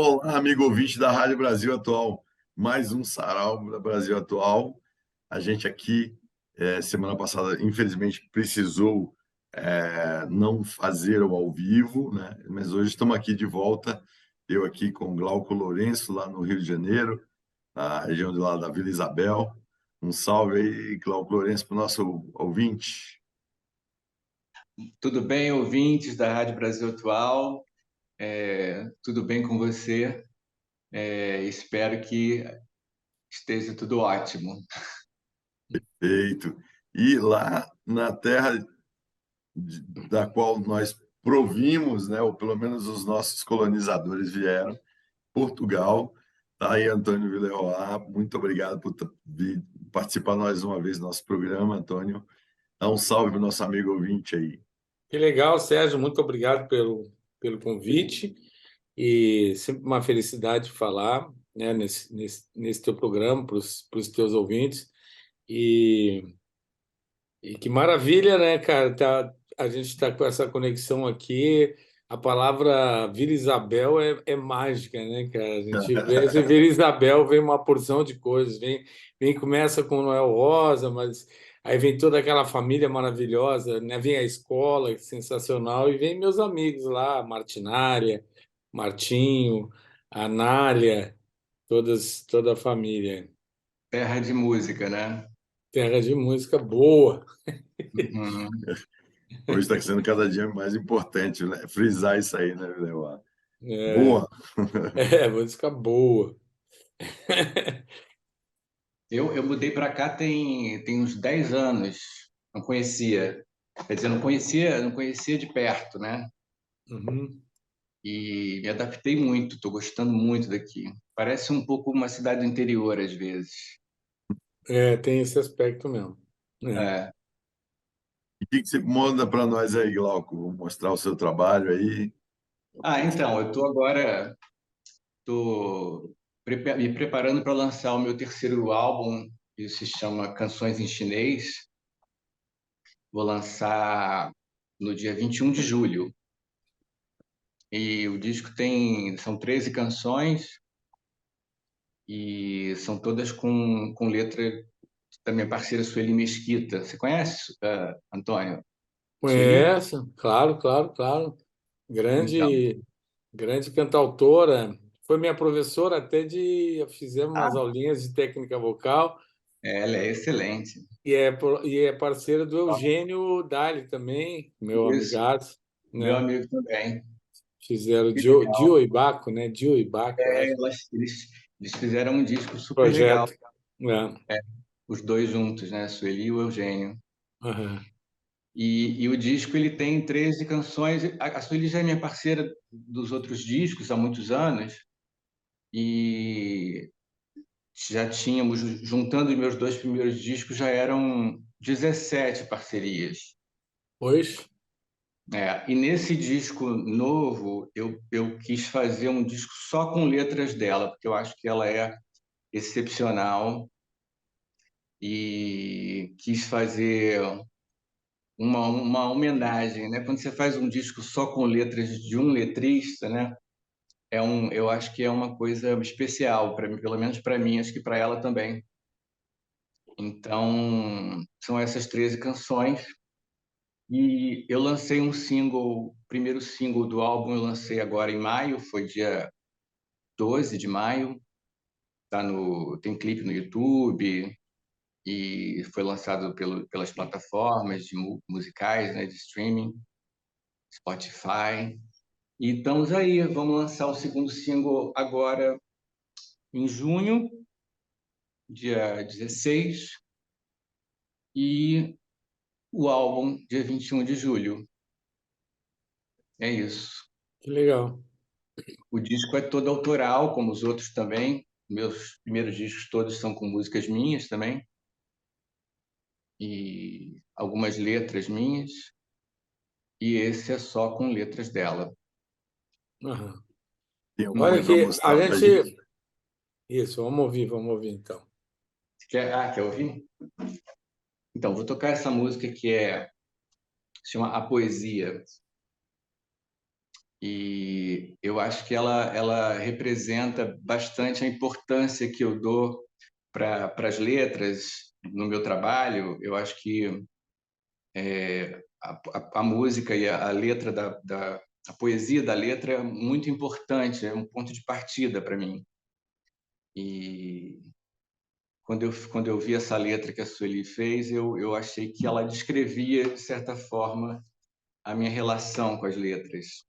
Olá, amigo ouvinte da Rádio Brasil Atual. Mais um Sarau da Brasil Atual. A gente aqui, semana passada, infelizmente, precisou não fazer o ao vivo, né? Mas hoje estamos aqui de volta. Eu aqui com Glauco Lourenço, lá no Rio de Janeiro, na região de lá da Vila Isabel. Um salve aí, Glauco Lourenço, para o nosso ouvinte. Tudo bem, ouvintes da Rádio Brasil Atual? Tudo bem com você? Espero que esteja tudo ótimo. Feito. E lá na terra da qual nós provimos, né, ou pelo menos os nossos colonizadores vieram, Portugal. Tá aí, Antônio Villerroa, muito obrigado por vir participar mais uma vez do nosso programa, Antônio. Dá um salve para o nosso amigo ouvinte aí. Que legal, Sérgio. Muito obrigado pelo convite e sempre uma felicidade falar, né, nesse teu programa para os teus ouvintes. E, e que maravilha, né, cara? A gente está com essa conexão aqui. A palavra Vila Isabel é mágica, né, cara? A gente vê, esse Vila Isabel vem uma porção de coisas. Começa com Noel Rosa, mas aí vem toda aquela família maravilhosa, né? Vem a escola, que é sensacional, e vem meus amigos lá, Martinária, Martinho, Anália, toda a família. Terra de música, né? Terra de música boa. Uhum. Hoje está sendo cada dia mais importante, né? Frisar isso aí, né, Villerroa? É, Boa. música boa. Eu mudei para cá tem uns 10 anos. Não conhecia. Quer dizer, não conhecia de perto, né? Uhum. E me adaptei muito, estou gostando muito daqui. Parece um pouco uma cidade do interior, às vezes. É, tem esse aspecto mesmo. É. É. E o que você manda para nós aí, Glauco? Vou mostrar o seu trabalho aí. Então, eu estou agora. Estou me preparando para lançar o meu terceiro álbum, que se chama Canções em Chinês. Vou lançar no dia 21 de julho. E o disco são 13 canções e são todas com letra da minha parceira Sueli Mesquita. Você conhece, Antônio? Sueli? Conheço, claro, claro, claro. Então. Grande, grande cantautora. Foi minha professora até de. Fizemos umas Ah, aulinhas de técnica vocal ela é excelente. e é parceira do Eugênio Dali também, meu Isso, amigaço, meu né? amigo também. Fizeram Que legal. Dio e Baco, né? Dio e Baco, eu acho. Eles fizeram um disco super legal, Projeto. É. os dois juntos, né? A Sueli e o Eugênio. Aham. E o disco ele tem 13 canções. A Sueli já é minha parceira dos outros discos há muitos anos e já tínhamos, juntando os meus dois primeiros discos, já eram 17 parcerias. Pois. E nesse disco novo, eu quis fazer um disco só com letras dela, porque eu acho que ela é excepcional e quis fazer uma homenagem, né? Quando você faz um disco só com letras de um letrista, né? Eu acho que é uma coisa especial para mim, pelo menos para mim, acho que para ela também. Então, são essas 13 canções. E eu lancei um single, o primeiro single do álbum eu lancei agora em maio, foi dia 12 de maio. Tem clipe no YouTube e foi lançado pelas plataformas musicais, né, de streaming, Spotify. E estamos aí, vamos lançar o segundo single agora em junho, dia 16, e o álbum dia 21 de julho. É isso. Que legal. O disco é todo autoral, como os outros também. Meus primeiros discos todos são com músicas minhas também, e algumas letras minhas, e esse é só com letras dela. Aham. Tem alguma Olha aí para que mostrar a para a gente? gente. Isso, vamos ouvir então. Quer ouvir? Então, vou tocar essa música se chama A Poesia. E eu acho que ela representa bastante a importância que eu dou para as letras no meu trabalho. Eu acho que a música e a letra a poesia da letra é muito importante, é um ponto de partida para mim. E quando eu vi essa letra que a Sueli fez, eu achei que ela descrevia, de certa forma, a minha relação com as letras.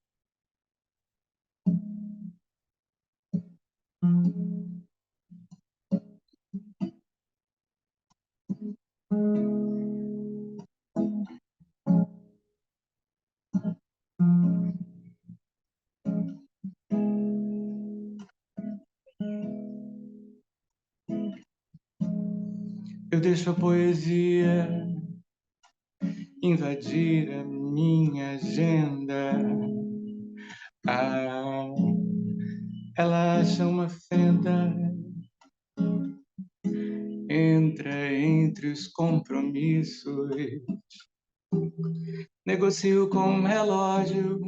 Eu deixo a poesia invadir a minha agenda. Ah, ela acha uma fenda, entra entre os compromissos. Negocio com um relógio,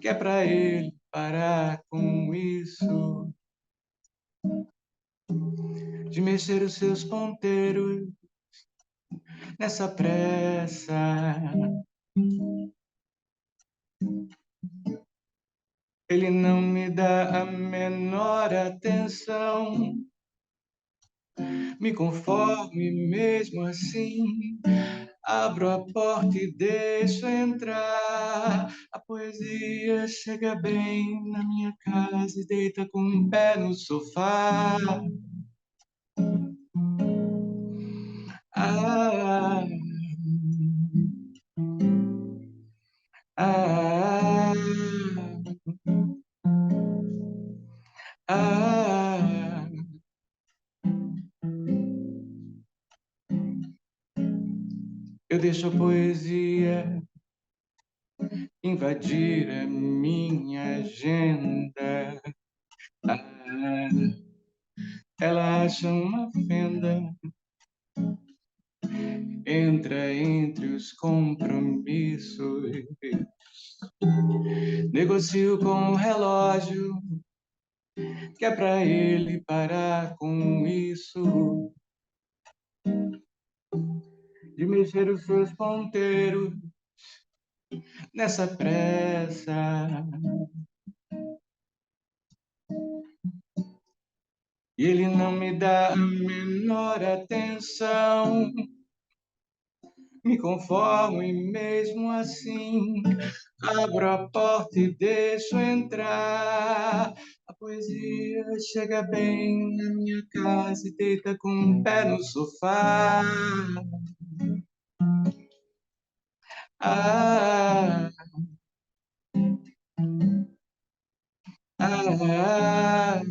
que é pra ele parar com isso, de mexer os seus ponteiros nessa pressa. Ele não me dá a menor atenção, me conforme mesmo assim. Abro a porta e deixo entrar. A poesia chega bem na minha casa e deita com um pé no sofá. Ah, ah, ah. Eu deixo a poesia invadir a minha agenda. Ah, ela acha uma fenda, entra entre os compromissos. Negocio com o relógio, que é pra ele parar com isso, de mexer os seus ponteiros nessa pressa. E ele não me dá a menor atenção, me conformo e mesmo assim abro a porta e deixo entrar. A poesia chega bem na minha casa e deita com um pé no sofá. Ah, ah, ah.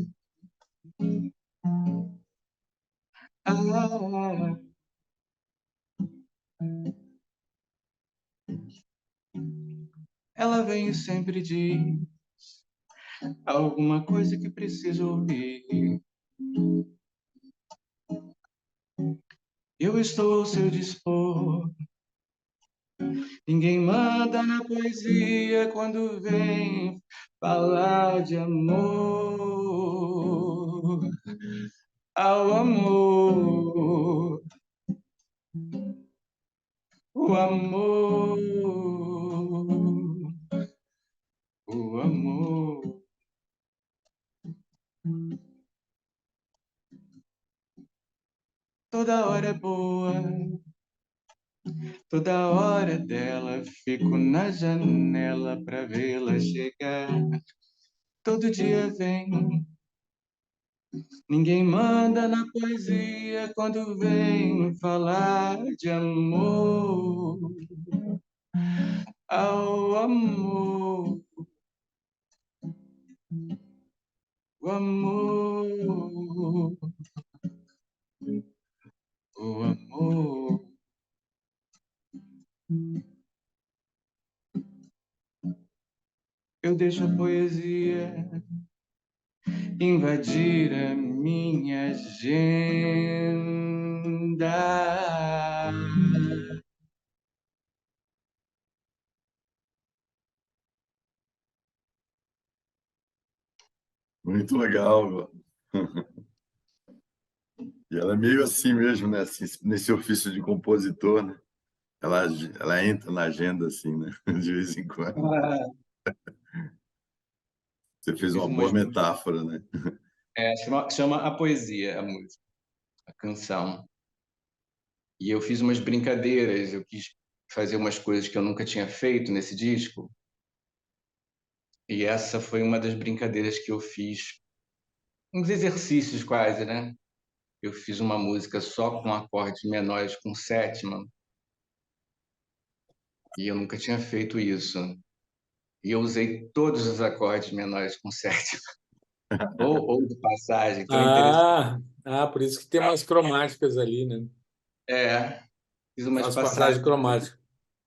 Ela vem e sempre diz alguma coisa que preciso ouvir. Eu estou ao seu dispor. Ninguém manda na poesia quando vem falar de amor. Ao amor, o amor, o amor. Toda hora é boa, toda hora dela. Fico na janela pra vê-la chegar. Todo dia vem. Ninguém manda na poesia quando vem falar de amor. Ao amor, o amor, o amor. Eu deixo a poesia invadir a minha agenda. Muito legal. E ela é meio assim mesmo, né? Assim, nesse ofício de compositor, né? Ela, ela entra na agenda assim, né? De vez em quando. Ah, Você fez fiz uma boa umas, metáfora, né? chama a poesia, a música, a canção. E eu fiz umas brincadeiras, eu quis fazer umas coisas que eu nunca tinha feito nesse disco. E essa foi uma das brincadeiras que eu fiz, uns exercícios quase, né? Eu fiz uma música só com acordes menores com sétima, e eu nunca tinha feito isso. E eu usei todos os acordes menores com sétima, ou de passagem, foi interessante. Por isso que tem umas cromáticas ali, né? É, fiz umas As passagens passagens, cromáticas.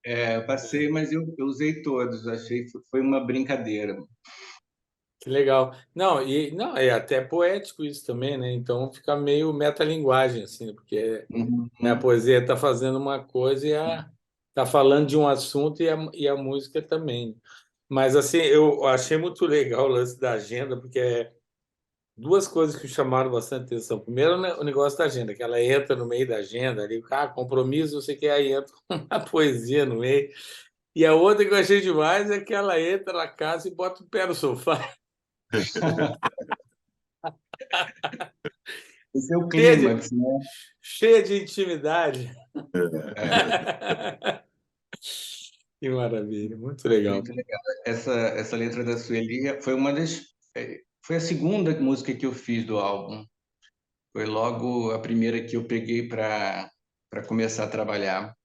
eu passei, mas eu usei todos, achei que foi uma brincadeira. Que legal. Não, não, é até poético isso também, né? Então fica meio metalinguagem, assim, né? Porque né, a Uhum. poesia está fazendo uma coisa e está falando de um assunto e a música também. Mas, assim, eu achei muito legal o lance da agenda, porque duas coisas que chamaram bastante atenção. Primeiro, né, o negócio da agenda, que ela entra no meio da agenda, ali, compromisso, não sei o que, aí entra uma poesia no meio. E a outra que eu achei demais é que ela entra na casa e bota o pé no sofá. Esse é o Cheia de, clímax, né? cheia de intimidade. Que maravilha, muito legal. Muito legal. Essa letra da Sueli foi uma das. Foi a segunda música que eu fiz do álbum. Foi logo a primeira que eu peguei para começar a trabalhar.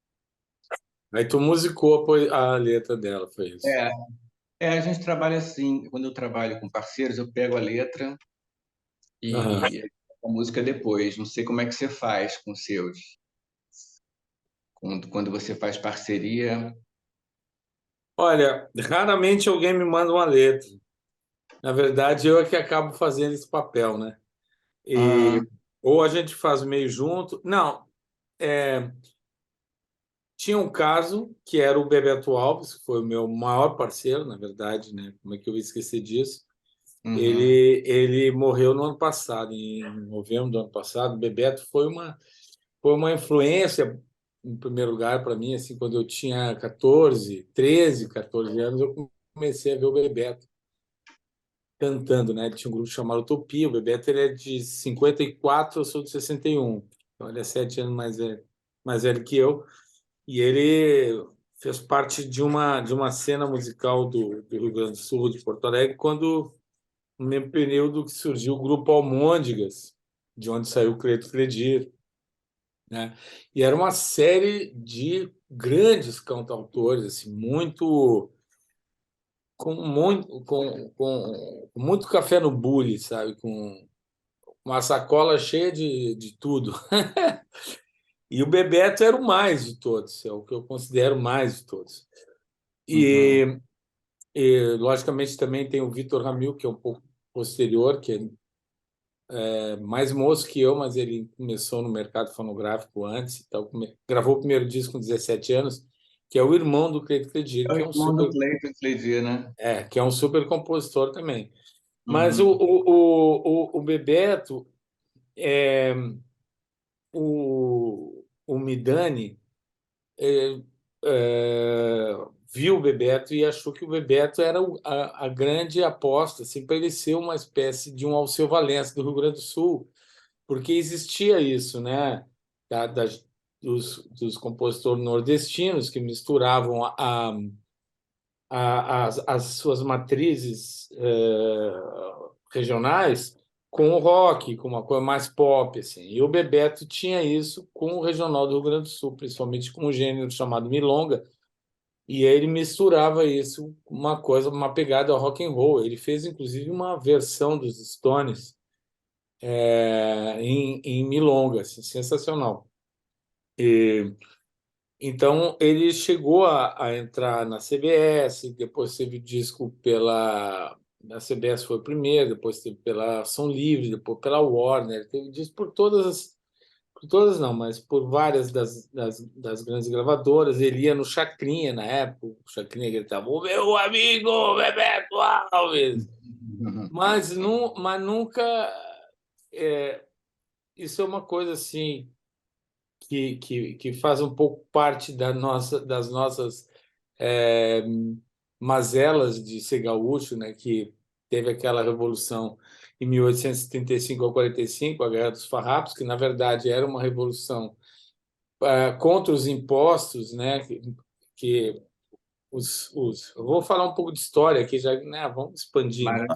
Aí tu musicou a letra dela, foi isso. É, a gente trabalha assim. Quando eu trabalho com parceiros, eu pego a letra Aham. e a música depois. Não sei como é que você faz com os seus. Quando você faz parceria. Olha, raramente alguém me manda uma letra. Na verdade, eu é que acabo fazendo esse papel, né? Ah, E, ou a gente faz meio junto. Não, é, tinha um caso que era o Bebeto Alves, que foi o meu maior parceiro, na verdade, né? Como é que eu ia esquecer disso? uhum, Ele morreu no ano passado, em novembro do ano passado. O Bebeto foi uma influência, em primeiro lugar, para mim, assim, quando eu tinha 14 anos, eu comecei a ver o Bebeto cantando, né? Ele tinha um grupo chamado Utopia. O Bebeto ele é de 54, eu sou de 61. Então ele é 7 anos mais velho que eu. E ele fez parte de uma cena musical do Rio Grande do Sul, de Porto Alegre, quando no mesmo período que surgiu o grupo Almôndegas, de onde saiu o Credo Credir, né? E era uma série de grandes cantautores, assim, com muito café no bule, sabe? Com uma sacola cheia de tudo. E o Bebeto era o mais de todos, é o que eu considero o mais de todos. uhum. E logicamente, também tem o Vitor Ramil, que é um pouco posterior, que é mais moço que eu, mas ele começou no mercado fonográfico antes, então, gravou o primeiro disco com 17 anos, que é o irmão do Cleito Cledir, É o que é um irmão do super, Cleiton Cledir, né? compositor também. Mas o, Uhum, o, o, o Bebeto, o Midani, é, é, viu o Bebeto e achou que o Bebeto era a grande aposta, assim, para ele ser uma espécie de um Alceu Valença do Rio Grande do Sul, porque existia isso, né? Dos compositores nordestinos que misturavam as suas matrizes regionais com o rock, com uma coisa mais pop, assim. E o Bebeto tinha isso com o regional do Rio Grande do Sul, principalmente com um gênero chamado milonga, e ele misturava isso com uma coisa, uma pegada rock and roll. Ele fez inclusive uma versão dos Stones em milonga, assim, sensacional. E então ele chegou a entrar na CBS, depois teve disco pela a CBS foi primeiro, depois teve pela Ação Livre, depois pela Warner, teve disco por todas não, mas por várias das grandes gravadoras. Ele ia no Chacrinha na época, o Chacrinha gritava: "O meu amigo Bebeto Alves!" mas nunca isso é uma coisa assim que faz um pouco parte das nossas é, mazelas de ser gaúcho, né? Que teve aquela revolução em 1835 ao 45, a Guerra dos Farrapos, que na verdade era uma revolução contra os impostos, né? Que eu vou falar um pouco de história aqui, já, né? Vamos expandir, né?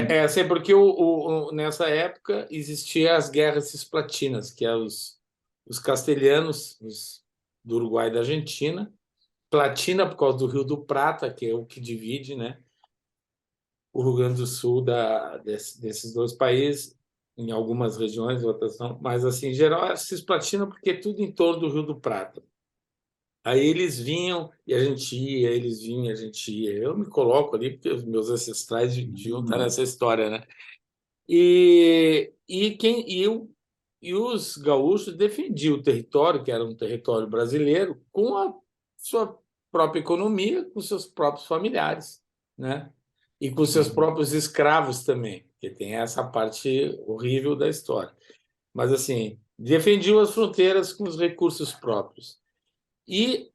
É assim, porque nessa época existiam as guerras cisplatinas, que é os castelhanos do Uruguai e da Argentina, platina por causa do Rio do Prata, que é o que divide, né, o Rio Grande do Sul desses dois países, em algumas regiões, outras não, mas assim, em geral é cisplatina porque é tudo em torno do Rio do Prata. Aí eles vinham e a gente ia, eles vinham e a gente ia. Eu me coloco ali porque os meus ancestrais deviam estar nessa história, né? E os gaúchos defendiam o território, que era um território brasileiro, com a sua própria economia, com seus próprios familiares, né? E com seus próprios escravos também, que tem essa parte horrível da história. Mas, assim, defendiam as fronteiras com os recursos próprios. E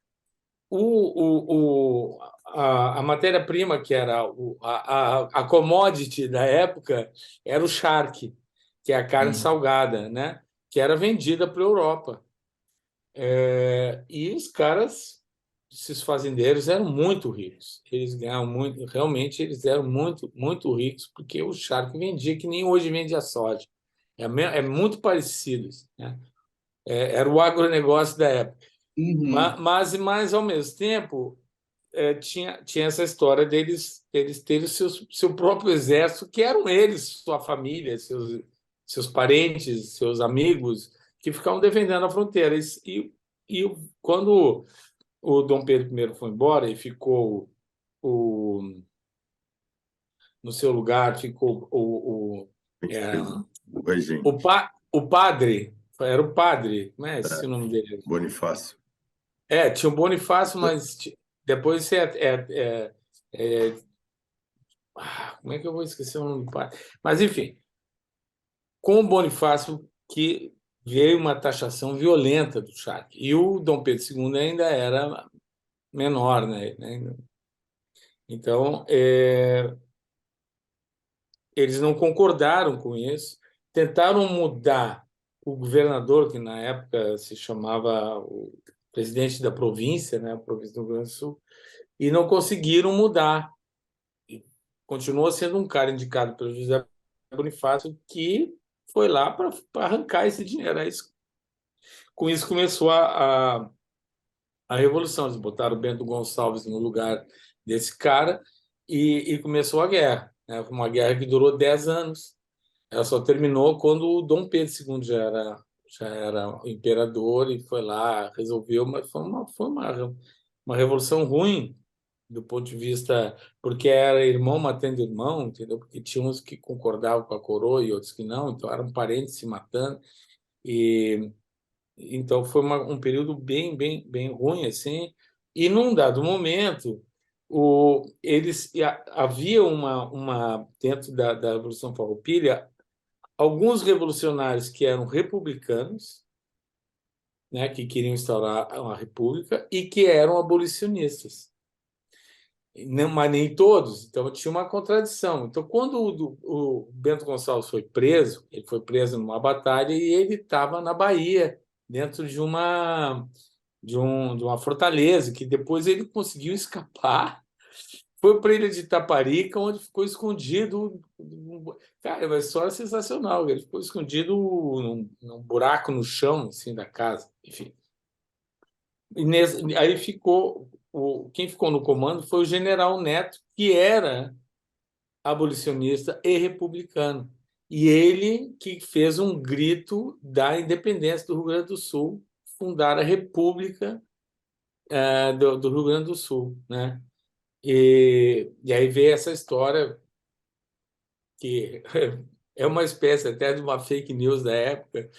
a matéria-prima, que era a commodity da época, era o charque, que é a carne salgada, né? Que era vendida para a Europa. E os caras, esses fazendeiros, eram muito ricos. Eles ganhavam muito, realmente eles eram muito, muito ricos, porque o charque vendia que nem hoje vende a soja. É muito parecido, né? Era o agronegócio da época. Mas, ao mesmo tempo, tinha essa história deles terem seu próprio exército, que eram eles, sua família, seus parentes, seus amigos, que ficavam defendendo a fronteira. E quando o Dom Pedro I foi embora e ficou no seu lugar, ficou Oi, gente. o padre, era o padre, como é esse o nome dele? Bonifácio. Tinha o Bonifácio, mas depois como é que eu vou esquecer o nome do pai? Mas, enfim, com o Bonifácio, que veio uma taxação violenta do charque. E o Dom Pedro II ainda era menor, né? Então, eles não concordaram com isso, tentaram mudar o governador, que na época se chamava o presidente da província, né? A província do Rio Grande do Sul, e não conseguiram mudar. Continua sendo um cara indicado pelo José Bonifácio que foi lá para arrancar esse dinheiro. Com isso começou a revolução. Eles botaram o Bento Gonçalves no lugar desse cara e começou a guerra, né? Uma guerra que durou 10 anos. Ela só terminou quando o Dom Pedro II já era o imperador e foi lá, resolveu, mas foi uma revolução ruim do ponto de vista, porque era irmão matando irmão, entendeu? Porque tinha uns que concordavam com a coroa e outros que não, então eram parentes se matando. E então foi um período bem, bem, bem ruim assim. E num dado momento, havia uma dentro da Revolução Farroupilha alguns revolucionários que eram republicanos, né, que queriam instaurar uma república e que eram abolicionistas. Não, mas nem todos, então tinha uma contradição. Então, quando o Bento Gonçalves foi preso, ele foi preso numa batalha e ele estava na Bahia, dentro de uma fortaleza, que depois ele conseguiu escapar, foi para a ilha de Itaparica, onde ficou escondido. Cara, é uma história sensacional. Ele ficou escondido num buraco no chão assim, da casa, enfim. Aí quem ficou no comando foi o general Neto, que era abolicionista e republicano. E ele que fez um grito da independência do Rio Grande do Sul, fundar a República do Rio Grande do Sul, né? E aí veio essa história que é uma espécie até de uma fake news da época,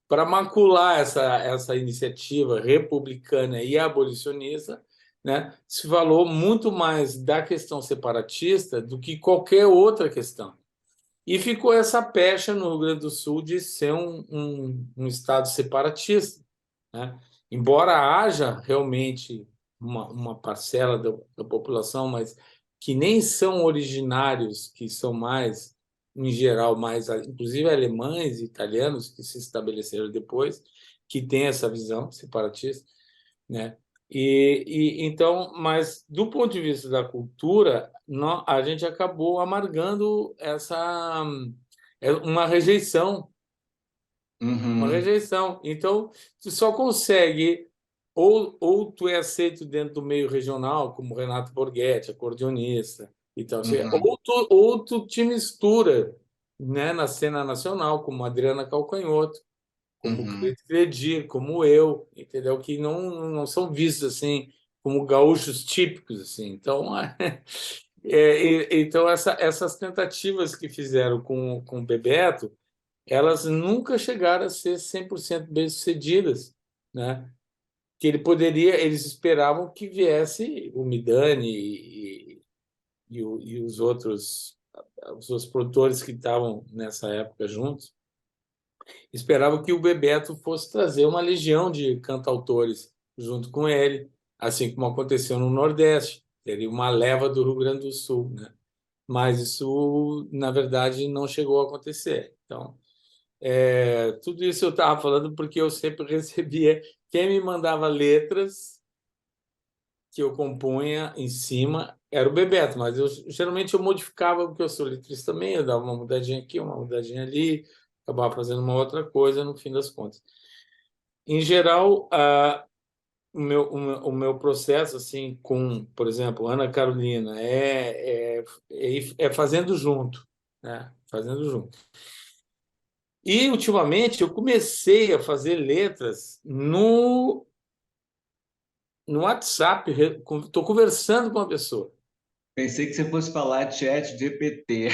para macular essa iniciativa republicana e abolicionista, né, se falou muito mais da questão separatista do que qualquer outra questão. E ficou essa pecha no Rio Grande do Sul de ser um estado separatista, né? Embora haja realmente uma parcela da população, mas que nem são originários, que são mais, em geral, mais, inclusive alemães e italianos que se estabeleceram depois, que têm essa visão separatista, né? Então, mas do ponto de vista da cultura, a gente acabou amargando uma rejeição, uma Uhum, rejeição. Então, tu só consegue ou tu é aceito dentro do meio regional, como Renato Borghetti, acordeonista, e tal, uhum, ou tu te mistura, né, na cena nacional, como Adriana Calcanhoto, como o uhum. Cleiton Credir, como eu, entendeu? Que não são vistos assim como gaúchos típicos, assim. Então, então essas tentativas que fizeram com o Bebeto, elas nunca chegaram a ser 100% bem-sucedidas, né? Que eles esperavam que viesse o Midani e os outros produtores que estavam nessa época juntos, esperava que o Bebeto fosse trazer uma legião de cantautores junto com ele, assim como aconteceu no Nordeste. Teria uma leva do Rio Grande do Sul, né? Mas isso, na verdade, não chegou a acontecer. Então, tudo isso eu estava falando porque eu sempre recebia quem me mandava letras que eu compunha em cima era o Bebeto, mas geralmente eu modificava porque eu sou letrista também, eu dava uma mudadinha aqui, uma mudadinha ali, acabava fazendo uma outra coisa no fim das contas. Em geral, o meu processo, assim, com, por exemplo, Ana Carolina, é fazendo junto, né? Fazendo junto. E, ultimamente, eu comecei a fazer letras no WhatsApp, estou conversando com uma pessoa. Pensei que você fosse falar de chat GPT.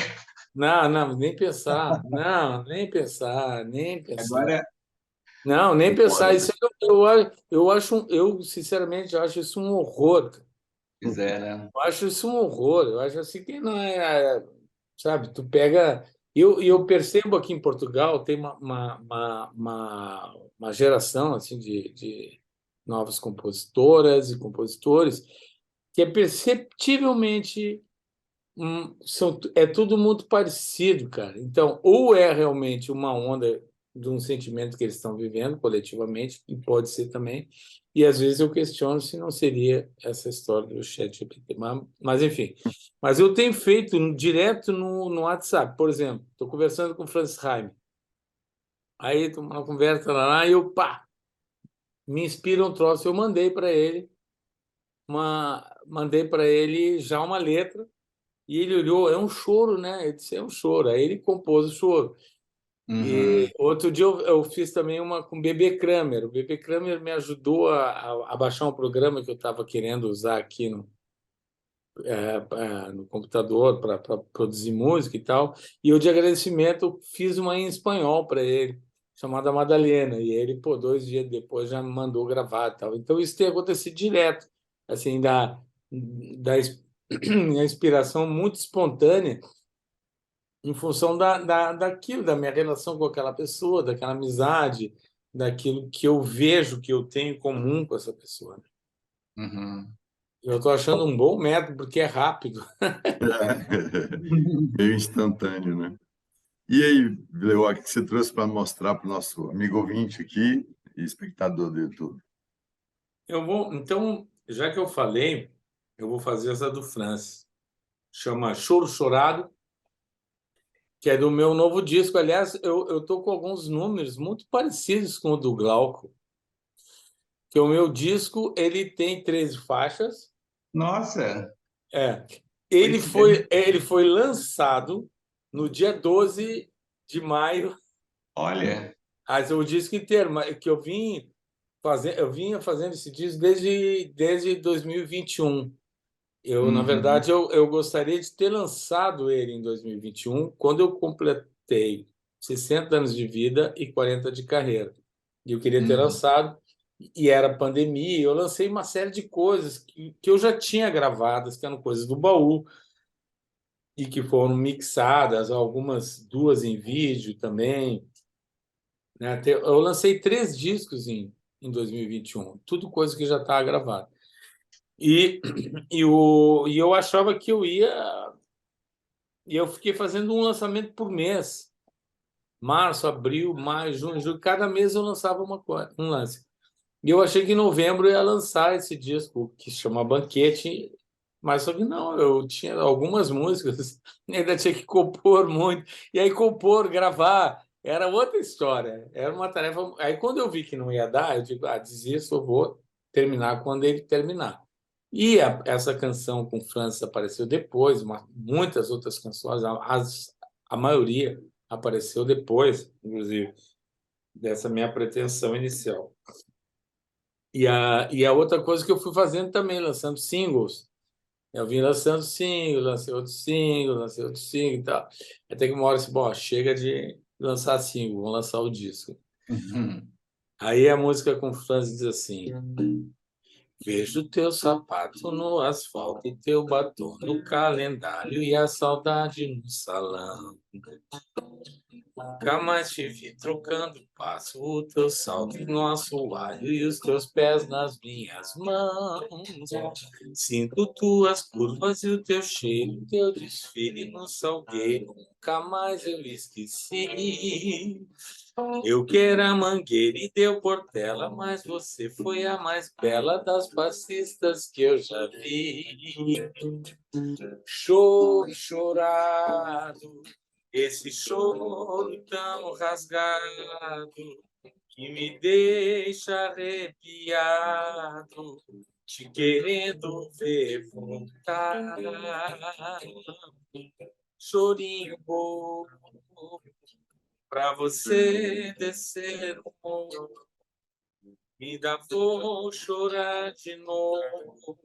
Não, não, nem pensar. Não, nem pensar, nem pensar. Agora, Não, nem pensar. Olha, Isso eu acho, eu sinceramente acho isso um horror. quiser, né? Eu acho isso um horror. Eu acho assim que não sabe? Tu pega. Eu percebo aqui em Portugal tem uma geração assim de novas compositoras e compositores que é perceptivelmente é tudo muito parecido, cara. Então, ou é realmente uma onda de um sentimento que eles estão vivendo coletivamente, e pode ser também, e às vezes eu questiono se não seria essa história do chat GPT. Mas enfim. Mas eu tenho feito direto no WhatsApp, por exemplo, estou conversando com o Francis Raime, aí uma conversa lá, e eu, pá, me inspira um troço, eu mandei para ele já uma letra. E ele olhou, é um choro, né? Ele disse, é um choro. Aí ele compôs o choro. E Uhum, outro dia eu fiz também uma com o Bebê Kramer. O Bebê Kramer me ajudou a baixar um programa que eu estava querendo usar aqui no computador para produzir música e tal. E eu, de agradecimento, fiz uma em espanhol para ele, chamada Madalena. E ele, pô, 2 dias depois já me mandou gravar e tal. Então isso tem acontecido direto, assim, da a inspiração muito espontânea em função daquilo, da minha relação com aquela pessoa, daquela amizade, daquilo que eu vejo que eu tenho em comum com essa pessoa, né? uhum. Eu estou achando um bom método porque é rápido. meio instantâneo, né? E aí, Leo, o que você trouxe para mostrar para o nosso amigo ouvinte aqui e espectador do YouTube? Então, já que eu falei, eu vou fazer essa do Francis. Chama Choro Chorado, que é do meu novo disco. Aliás, eu estou com alguns números muito parecidos com o do Glauco, que o meu disco ele tem 13 faixas. Nossa, É. Ele foi lançado no dia 12 de maio, olha. o disco inteiro, que eu vinha fazendo esse disco desde 2021. Na Uhum, verdade, eu gostaria de ter lançado ele em 2021, quando eu completei 60 anos de vida e 40 de carreira. E eu queria ter uhum, lançado, e era pandemia, eu lancei uma série de coisas que eu já tinha gravadas, que eram coisas do baú, e que foram mixadas, algumas duas em vídeo também, né? Eu lancei 3 discos em 2021, tudo coisa que já estava gravada. E eu achava que eu ia. E eu fiquei fazendo um lançamento por mês. Março, abril, maio, junho, julho. Cada mês eu lançava um lance. E eu achei que em novembro eu ia lançar esse disco, que se chama Banquete, mas só que não, eu tinha algumas músicas, ainda tinha que compor muito. E aí compor, gravar, era outra história. Era uma tarefa. Aí quando eu vi que não ia dar, eu digo, desisto, eu vou terminar quando ele terminar. E essa canção com França apareceu depois, muitas outras canções, a maioria apareceu depois, inclusive, dessa minha pretensão inicial. E a outra coisa que eu fui fazendo também, lançando singles. Eu vim lançando single, lancei outro single e tal. Até que uma hora assim, bom, chega de lançar single, vamos lançar o disco. Uhum. Aí a música com Franz diz assim: vejo teu sapato no asfalto e teu batom no calendário e a saudade no salão. Nunca mais te vi trocando passo, o teu salto no assoalho e os teus pés nas minhas mãos. Sinto tuas curvas e o teu cheiro, teu desfile no salgueiro, nunca mais eu esqueci. Eu que era mangueira e deu Portela, mas você foi a mais bela das passistas que eu já vi. Choro chorado, esse choro tão rasgado que me deixa arrepiado, te querendo ver voltar. Chorinho bobo, pra você descer o morro, ainda vou chorar de novo,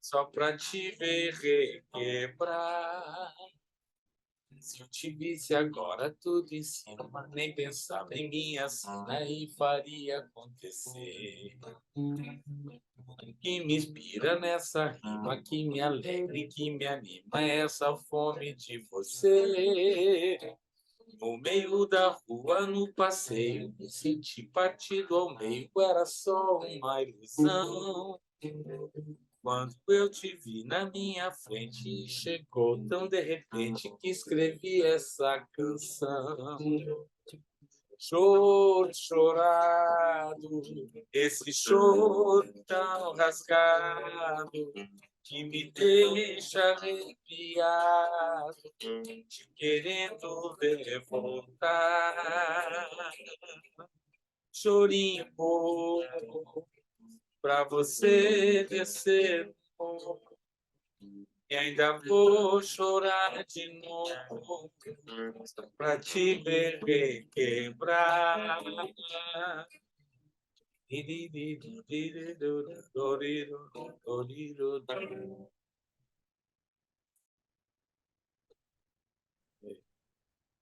só pra te ver requebrar. Se eu te visse agora tudo em cima, nem pensava em minha sina e faria acontecer. O que me inspira nessa rima, que me alegra e que me anima, é essa fome de você. No meio da rua, no passeio, me senti partido ao meio, era só uma ilusão. Quando eu te vi na minha frente, chegou tão de repente que escrevi essa canção. Choro chorado, esse choro tão rasgado que me deixa arrepiado, te querendo ver voltar. Chorinho bobo, pra você descer o morro, e ainda vou chorar de novo, só pra te ver requebrar.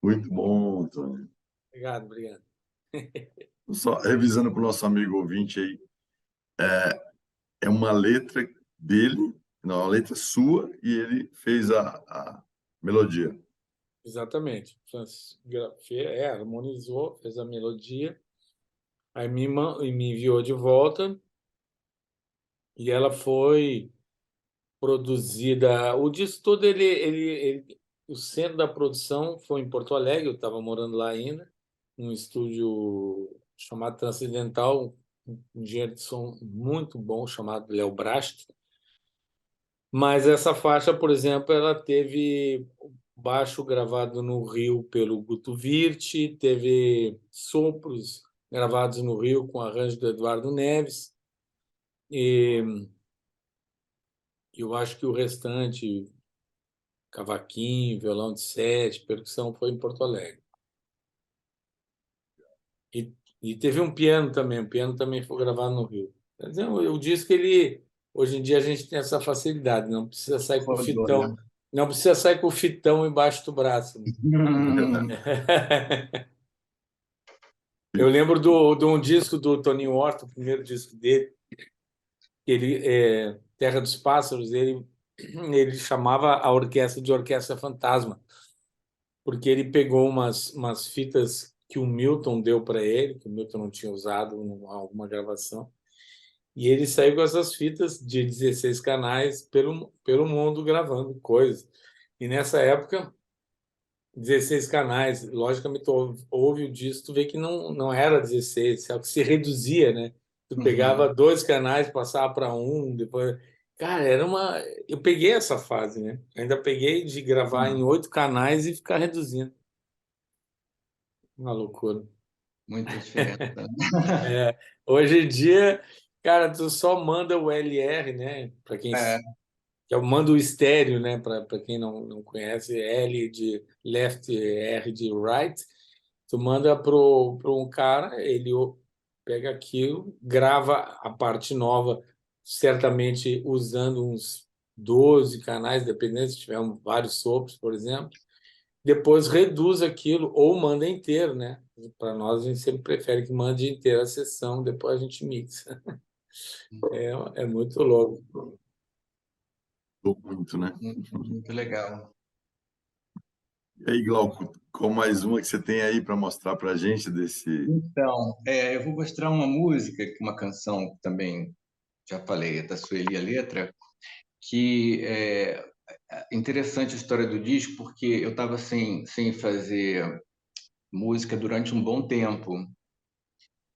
Muito bom, Antônio. Obrigado, obrigado. Só revisando para o nosso amigo ouvinte aí, é uma letra dele, não, uma letra sua, e ele fez a melodia. Exatamente. Harmonizou, fez a melodia, aí me enviou de volta e ela foi produzida. O disco todo, o centro da produção foi em Porto Alegre, eu estava morando lá ainda, num estúdio chamado Transcendental, um engenheiro de som muito bom chamado Léo Brast. Mas essa faixa, por exemplo, ela teve baixo gravado no Rio pelo Guto Virti, teve sopros gravados no Rio com arranjo do Eduardo Neves, e eu acho que o restante, cavaquinho, violão de sete, percussão, foi em Porto Alegre. E teve um piano também, o piano também foi gravado no Rio. Quer dizer, eu disse que hoje em dia a gente tem essa facilidade, não precisa sair com o fitão, não precisa sair com o fitão embaixo do braço. Hum. Eu lembro de um disco do Tony Horta, o primeiro disco dele, que Terra dos Pássaros, ele chamava a orquestra de Orquestra Fantasma, porque ele pegou umas fitas que o Milton deu para ele, que o Milton não tinha usado em alguma gravação, e ele saiu com essas fitas de 16 canais pelo mundo gravando coisas. E nessa época, 16 canais, logicamente, tu ouve o disco, tu vê que não era 16, só que se reduzia, né? Tu pegava Uhum. 2 canais, passava para um, depois. Cara, era uma. Eu peguei essa fase, né? Ainda peguei de gravar em 8 canais e ficar reduzindo. Uma loucura. Muita diferença. É, hoje em dia, cara, tu só manda o LR, né? Para quem É, que é o mando estéreo, né? Para quem não conhece, L de left, R de right. Tu manda pro um cara, ele pega aquilo, grava a parte nova, certamente usando uns 12 canais, dependendo se tiver vários sopros, por exemplo. Depois reduz aquilo ou manda inteiro, né? Para nós, a gente sempre prefere que mande inteira a sessão, depois a gente mixa. É muito louco. Muito, né? muito legal. E aí, Glauco, qual mais uma que você tem aí para mostrar para a gente desse. Então, eu vou mostrar uma música, uma canção que também já falei, é da Sueli a letra, que é interessante a história do disco, porque eu estava sem fazer música durante um bom tempo.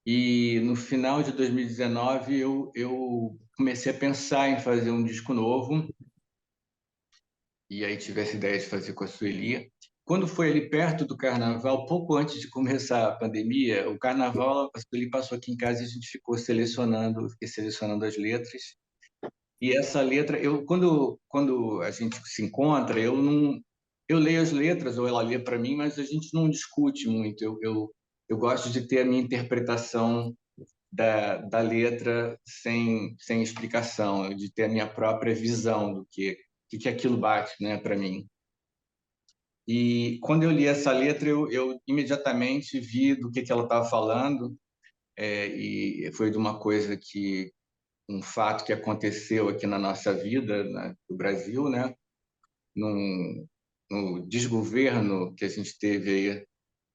E no final de 2019 eu comecei a pensar em fazer um disco novo, e aí tive essa ideia de fazer com a Sueli. Quando foi ali perto do carnaval, pouco antes de começar a pandemia, o carnaval, a Sueli passou aqui em casa e a gente ficou fiquei selecionando as letras. E essa letra, quando a gente se encontra, eu leio as letras ou ela lê para mim, mas a gente não discute muito. Eu gosto de ter a minha interpretação da letra sem explicação, de ter a minha própria visão do que aquilo bate, né, para mim. E quando eu li essa letra, eu imediatamente vi do que ela estava falando, e foi de uma coisa um fato que aconteceu aqui na nossa vida, né, no Brasil, né, no desgoverno que a gente teve aí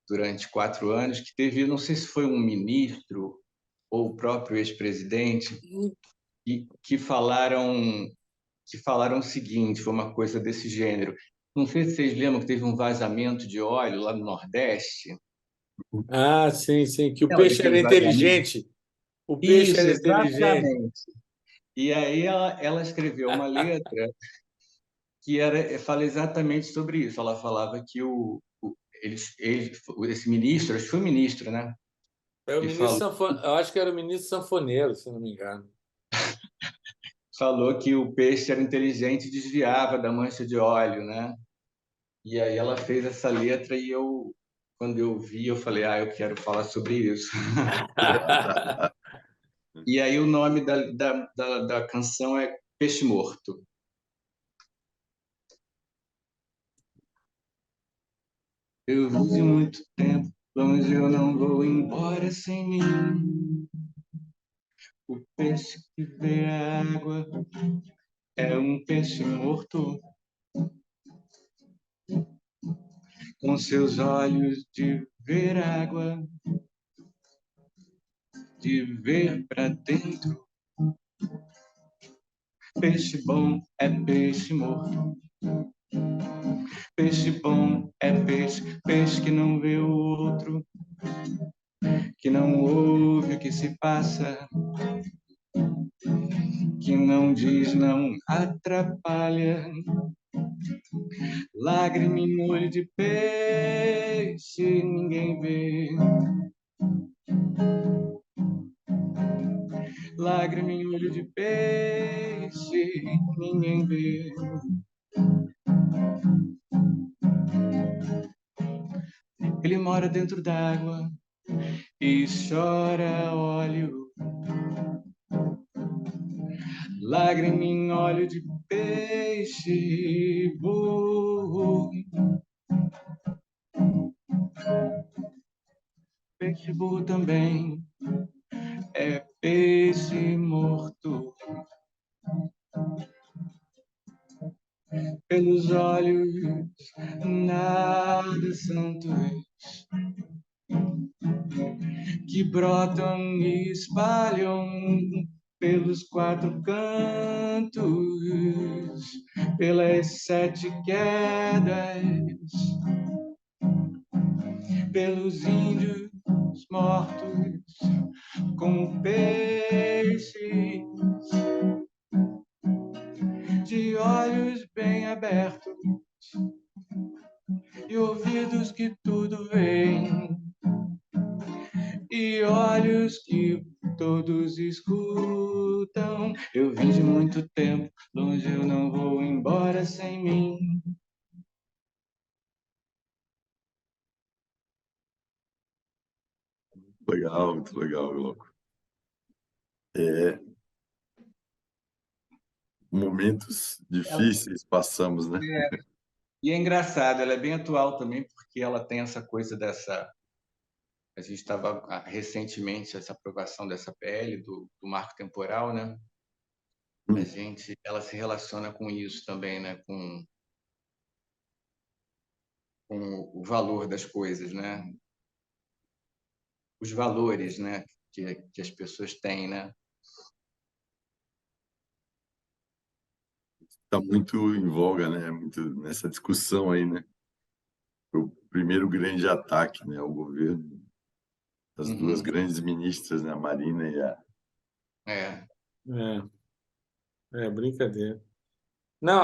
durante 4 anos, que teve, não sei se foi um ministro ou o próprio ex-presidente, que falaram o seguinte, foi uma coisa desse gênero. Não sei se vocês lembram que teve um vazamento de óleo lá no Nordeste. Ah, sim, sim, que o Lembra peixe era daquele vazamento? inteligente. O peixe Isso, era inteligente. exatamente. E aí ela escreveu uma letra que fala exatamente sobre isso. Ela falava que esse ministro, acho que foi o ministro, né? É o Que ministro falou, Eu acho que era o ministro sanfoneiro, se não me engano. falou que o peixe era inteligente e desviava da mancha de óleo, né? E aí ela fez essa letra e quando eu vi, eu falei, eu quero falar sobre isso. E aí o nome da canção é Peixe Morto. Eu vim de muito tempo, longe eu não vou embora sem mim. O peixe que vê a água é um peixe morto, com seus olhos de ver água, de ver pra dentro. Peixe bom é peixe morto. Peixe bom é peixe, peixe que não vê o outro, que não ouve o que se passa, que não diz, não atrapalha. Lágrima em olho de peixe, ninguém vê. Lágrima em olho de peixe, ninguém vê. Ele mora dentro d'água e chora óleo. Lágrima em óleo de peixe, burro. peixe burro também é peixe morto. Pelos olhos nada santos que brotam e espalham pelos quatro cantos, pelas sete quedas, pelos índios mortos como peixes de olhos bem abertos e ouvidos que tudo veem e olhos que todos escutam. Eu vim de muito tempo, longe eu não vou embora sem mim. Legal, muito legal, louco. Momentos difíceis passamos, né? E é engraçado, ela é bem atual também, porque ela tem essa coisa dessa... A gente estava recentemente, essa aprovação dessa PL, do marco temporal, né? Ela se relaciona com isso também, né? Com o valor das coisas, né? Os valores, né? Que as pessoas têm, né? Está muito em voga, né? Muito nessa discussão aí, né? O primeiro grande ataque, né, ao governo, as duas grandes ministras, né, a Marina e a... Brincadeira. Não,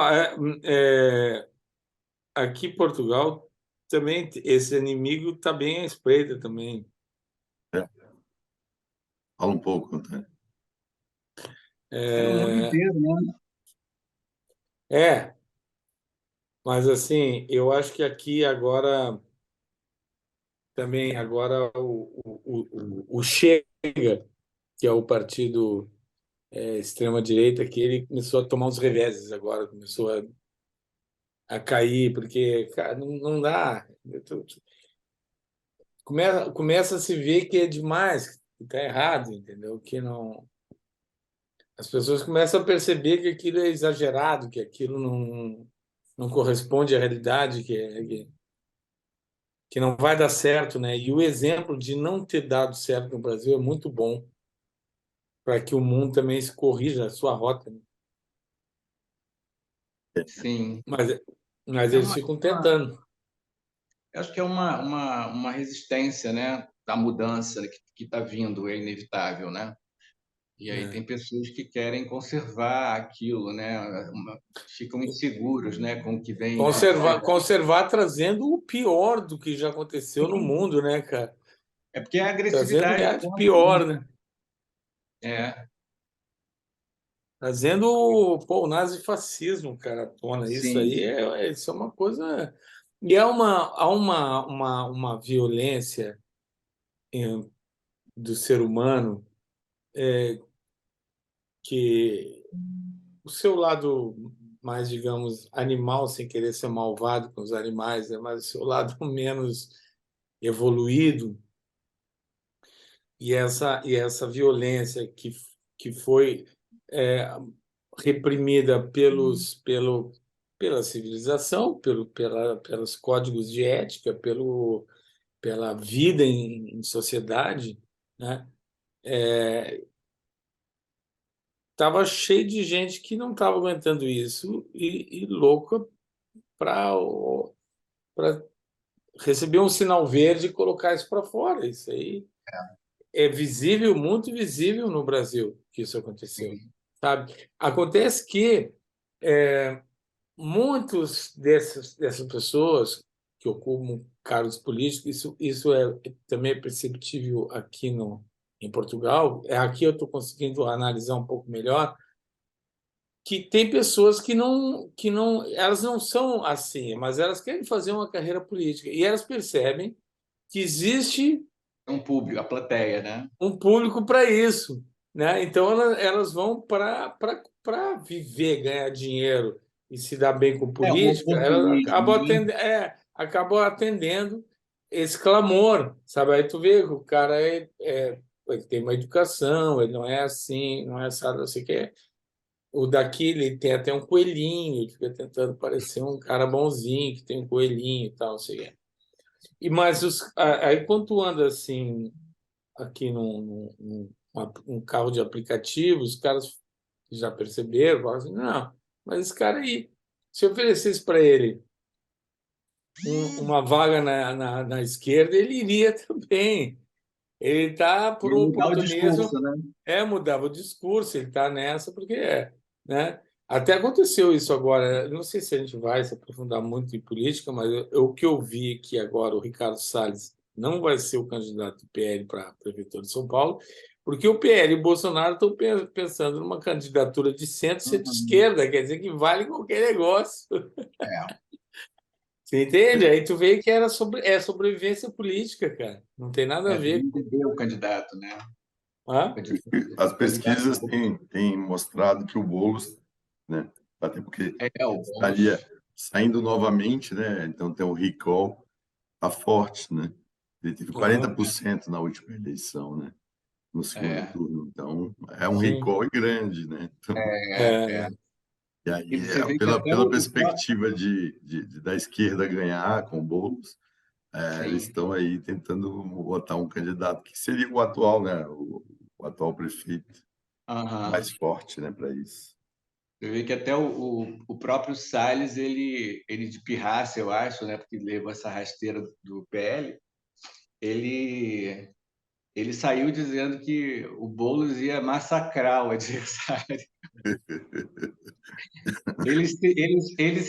aqui em Portugal também esse inimigo está bem à espreita também. Fala um pouco, né? No mundo inteiro, né? Mas assim, eu acho que aqui agora também agora o Chega, que é o partido extrema-direita, que ele começou a tomar uns reveses agora, começou a cair, porque, cara, não dá. Começa a se ver que é demais, que está errado, entendeu? Que não. As pessoas começam a perceber que aquilo é exagerado, que aquilo não corresponde à realidade, que não vai dar certo, né? E o exemplo de não ter dado certo no Brasil é muito bom para que o mundo também se corrija a sua rota, né? Sim. Mas eles ficam tentando. Eu acho que é uma resistência, né? Da mudança que está vindo, é inevitável, né? E aí tem pessoas que querem conservar aquilo, né? Ficam inseguros, né? Com o que vem. Conservar trazendo o pior do que já aconteceu no mundo, né, cara? É porque a Trazendo agressividade... o pior, né? Trazendo o nazifascismo, cara, à tona. Isso Sim. aí isso é uma coisa. E há uma violência do ser humano que o seu lado mais, digamos, animal, sem querer ser malvado com os animais, né? Mas o seu lado menos evoluído e essa violência que foi reprimida pela civilização, pelos códigos de ética, pela vida em sociedade, né? Estava cheio de gente que não estava aguentando isso e louca para receber um sinal verde e colocar isso para fora. Isso aí é visível, muito visível no Brasil que isso aconteceu, sabe? Acontece que muitos dessas pessoas que ocupam cargos políticos, isso também é perceptível aqui em Portugal. Aqui eu estou conseguindo analisar um pouco melhor que tem pessoas que não, elas não são assim, mas elas querem fazer uma carreira política e elas percebem que existe um público, a plateia, né? Um público para isso, né? Então elas vão para viver, ganhar dinheiro e se dar bem com política, elas acabam atendendo esse clamor, sabe? Aí tu vê que o cara ele tem uma educação, ele não é assim, não é sabe, não sei o que. O daqui, ele tem até um coelhinho, ele fica tentando parecer um cara bonzinho, que tem um coelhinho e tal, não sei o quê. Mas aí quando tu anda assim, aqui um carro de aplicativo, os caras já perceberam, falam assim, não, mas esse cara aí, se eu oferecesse para ele uma vaga na esquerda, ele iria também. Ele está por E um mudar o oportunismo, discurso, né? mudava o discurso, ele está nessa porque né? Até aconteceu isso agora. Não sei se a gente vai se aprofundar muito em política, mas o que eu vi aqui agora, o Ricardo Salles não vai ser o candidato do PL para a prefeitura de São Paulo, porque o PL e o Bolsonaro estão pensando numa candidatura de Uhum. centro-esquerda, quer dizer que vale qualquer negócio. É, Você entende? Aí tu vê que sobrevivência política, cara. Não tem nada a tem ver que com. entender o candidato, né? Ah? As O candidato pesquisas têm mostrado que o Boulos, né, até porque é o estaria Boulos. saindo novamente, né? Então tem um recall, tá forte, né? Ele teve Aham. 40% na última eleição, né? No segundo É, turno. Então é um Sim. recall grande, né? Então, é. e E aí, você vê que pela, até pela o perspectiva da esquerda ganhar com o Boulos, eles sim. estão aí tentando botar um candidato que seria o atual, né? O atual prefeito mais Aham. forte, né, para isso. Você vê que até o próprio Salles, ele de pirraça, eu acho, né? Porque levou essa rasteira do PL, ele, ele saiu dizendo que o Boulos ia massacrar o adversário. Eles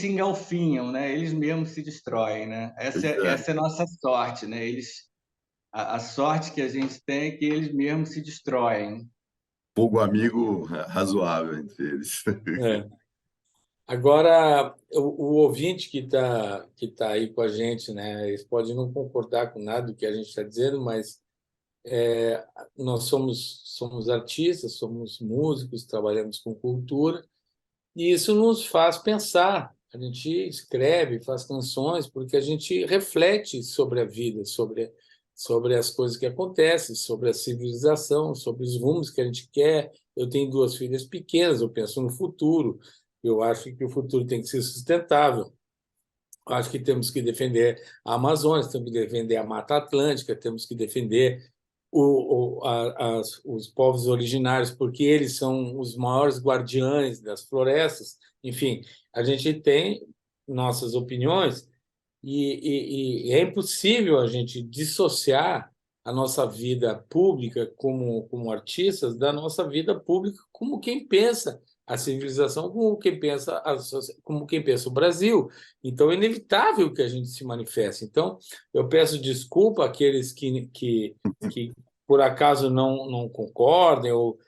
se engalfinham, né? Eles mesmos se destroem, né? Pois é, Essa é a nossa sorte, né? A sorte que a gente tem é que eles mesmos se destroem. fogo amigo razoável entre eles. É. Agora, o ouvinte que tá aí com a gente, né? Eles podem não concordar com nada do que a gente está dizendo, mas nós somos artistas, somos músicos, trabalhamos com cultura, e isso nos faz pensar. A gente escreve, faz canções, porque a gente reflete sobre a vida, sobre as coisas que acontecem, sobre a civilização, sobre os rumos que a gente quer. Eu tenho duas filhas pequenas, eu penso no futuro, eu acho que o futuro tem que ser sustentável. Eu acho que temos que defender a Amazônia, temos que defender a Mata Atlântica, temos que defender os povos originários, porque eles são os maiores guardiães das florestas. Enfim, a gente tem nossas opiniões e é impossível a gente dissociar a nossa vida pública como artistas da nossa vida pública como quem pensa a civilização, como quem pensa o Brasil. Então, é inevitável que a gente se manifeste. Então, eu peço desculpa àqueles que por acaso não concordem ou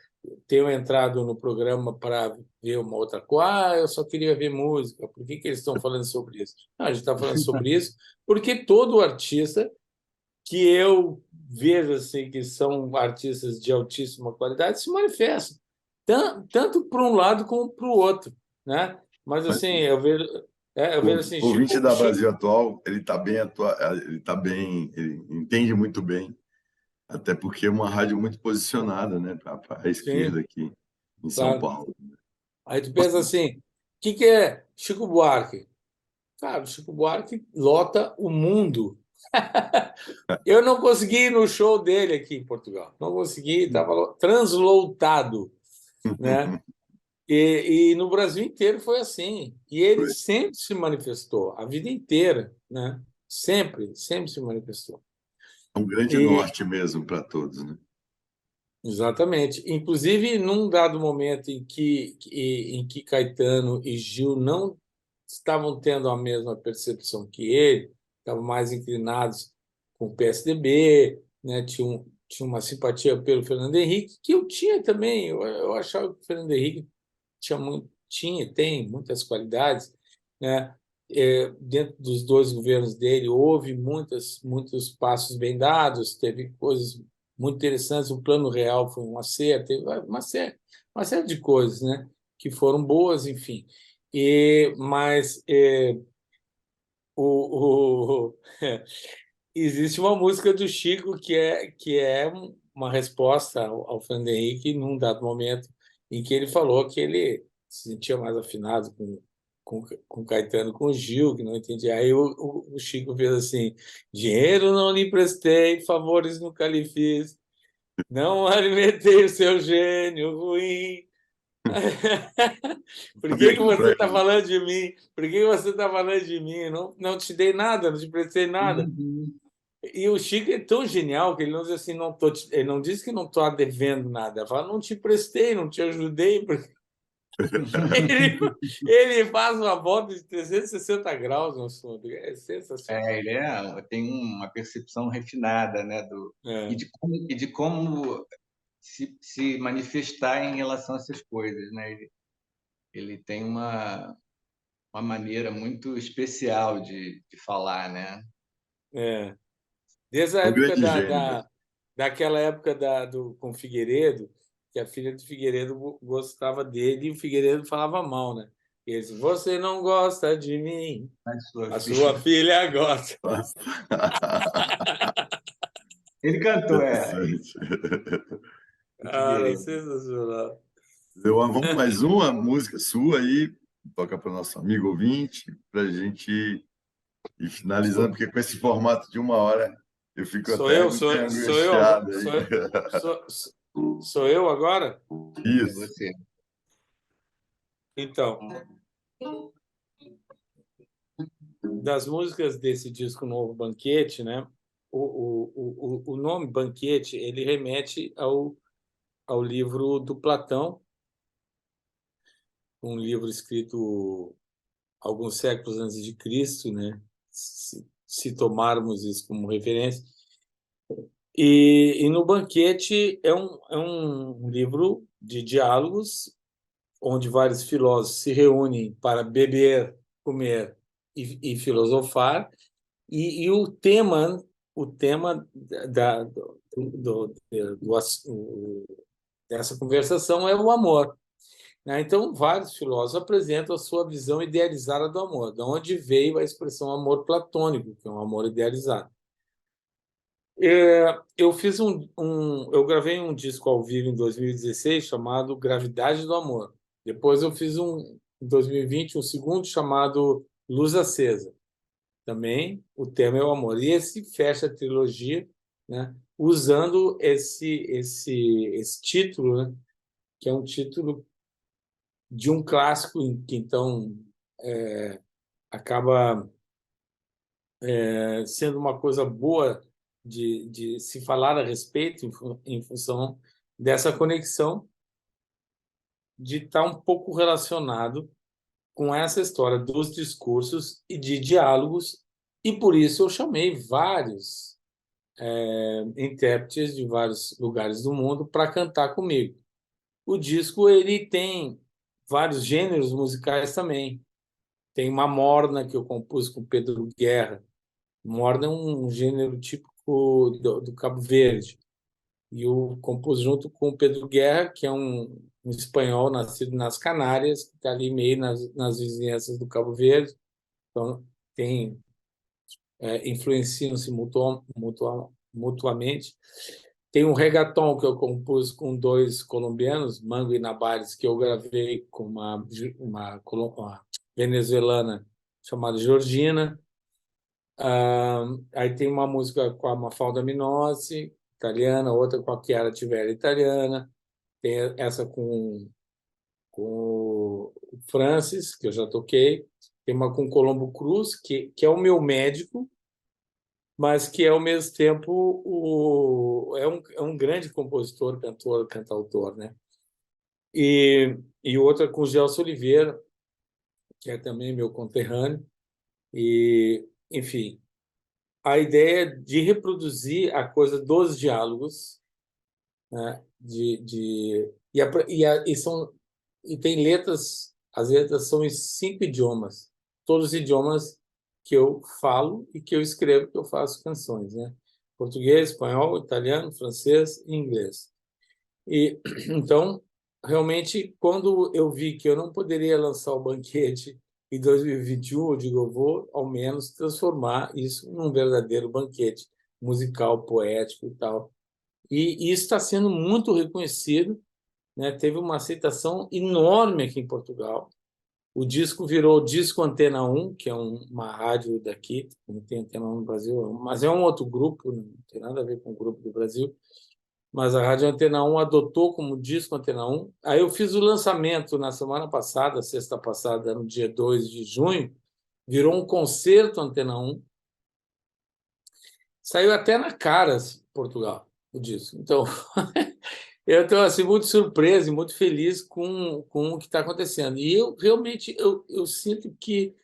tenham entrado no programa para ver uma outra coisa. Eu só queria ver música. Por que eles estão falando sobre isso? Não, a gente está falando sobre isso porque todo artista que eu vejo assim, que são artistas de altíssima qualidade se manifestam, tanto para um lado como para o outro, né? Mas Mas assim, eu vejo assim, o ouvinte da Chico, Brasil Atual, ele está bem ele tá bem, ele entende muito bem, até porque é uma rádio muito posicionada, né, para a esquerda sim, aqui em São claro. Paulo. Aí tu pensa assim, o que é Chico Buarque? Cara, o Chico Buarque lota o mundo. Eu não consegui ir no show dele aqui em Portugal. Não consegui, estava translotado, né? E no Brasil inteiro foi assim. E ele sempre se manifestou, a vida inteira, né? Sempre, sempre se manifestou. É um grande E, norte mesmo para todos, né? exatamente. Inclusive, num dado momento em que Caetano e Gil não estavam tendo a mesma percepção que ele, estavam mais inclinados com o PSDB, né? Tinha uma simpatia pelo Fernando Henrique, que eu tinha também. Eu achava que o Fernando Henrique tem muitas qualidades, né? Dentro dos dois governos dele houve muitos passos bem dados, teve coisas muito interessantes. O Plano Real foi um acerto, teve uma série de coisas, né? Que foram boas, enfim. Mas o existe uma música do Chico que é uma resposta ao Fernando Henrique num dado momento em que ele falou que ele se sentia mais afinado com Caetano, com Gil, que não entendia. Aí o Chico fez assim: dinheiro não lhe emprestei, favores nunca lhe fiz, não alimentei o seu gênio ruim. Por que você está falando de mim? Por que você está falando de mim? Não te dei nada, não te prestei nada. Uhum. E o Chico é tão genial que ele não diz assim, ele não diz que não estou devendo nada, ele fala, não te prestei, não te ajudei, porque ele, ele faz uma volta de 360 graus no assunto. É sensacional. Ele tem uma percepção refinada, né, É, e de como se manifestar em relação a essas coisas, né? Ele tem uma maneira muito especial de falar, né? é. Desde a É um época grande gênio mesmo. daquela época com Figueiredo, que a filha do Figueiredo gostava dele e o Figueiredo falava mal, né? E ele disse, você não gosta de mim, a sua filha gosta. Ele cantou, Interessante. Cara, Figueiredo. sensacional. Vamos mais uma música sua aí, toca para o nosso amigo ouvinte, para a gente ir finalizando, porque com esse formato de 1 hora eu fico Sou até eu, meio sou eu agora? angustiado aí. Sou eu agora? É Isso. você. Então, das músicas desse disco novo, Banquete, né? O nome Banquete ele remete ao livro do Platão, um livro escrito alguns séculos antes de Cristo, né? Se tomarmos isso como referência. E no Banquete é um livro de diálogos onde vários filósofos se reúnem para beber, comer e filosofar. E o tema dessa conversação é o amor, né? Então, vários filósofos apresentam a sua visão idealizada do amor, de onde veio a expressão amor platônico, que é um amor idealizado. Eu gravei um disco ao vivo em 2016 chamado Gravidade do Amor. Depois eu fiz em 2020 um segundo chamado Luz Acesa. Também o tema é o amor. E esse fecha a trilogia, né, usando esse título, né, que é um título de um clássico que então acaba sendo uma coisa boa de se falar a respeito em função dessa conexão de estar um pouco relacionado com essa história dos discursos e de diálogos, e por isso eu chamei vários intérpretes de vários lugares do mundo para cantar comigo. O disco ele tem vários gêneros musicais também. Tem uma morna que eu compus com Pedro Guerra. Morna é um gênero típico do Cabo Verde. E eu compus junto com o Pedro Guerra, que é um espanhol nascido nas Canárias, que está ali meio nas vizinhanças do Cabo Verde. Então, tem influenciam-se mutuamente. Tem um reggaeton que eu compus com dois colombianos, Mango e Nabares, que eu gravei com uma venezuelana chamada Georgina. Aí tem uma música com a Mafalda Minossi, italiana, outra com a Chiara Tivelli, italiana. Tem essa com o Francis, que eu já toquei. Tem uma com Colombo Cruz, que é o meu médico, mas que, ao mesmo tempo, é um grande compositor, cantor, cantautor, né? E outra com Gelson Oliveira, que é também meu conterrâneo. E, enfim, a ideia é de reproduzir a coisa dos diálogos, né? E tem letras, as letras são em 5 idiomas, todos os idiomas que eu falo e que eu escrevo, que eu faço canções, né? Português, espanhol, italiano, francês e inglês. E então, realmente, quando eu vi que eu não poderia lançar o Banquete em 2021, eu digo, eu vou, ao menos, transformar isso num verdadeiro banquete musical, poético e tal. E isso está sendo muito reconhecido, né? Teve uma aceitação enorme aqui em Portugal. O disco virou Disco Antena 1, que é uma rádio daqui, não tem Antena 1 no Brasil, mas é um outro grupo, não tem nada a ver com o grupo do Brasil. Mas a Rádio Antena 1 adotou como Disco Antena 1. Aí eu fiz o lançamento na semana passada, sexta passada, no dia 2 de junho, virou um concerto Antena 1. Saiu até na Caras, Portugal, o disco. Então, eu estou assim, muito surpreso e muito feliz com o que está acontecendo. E eu realmente eu sinto que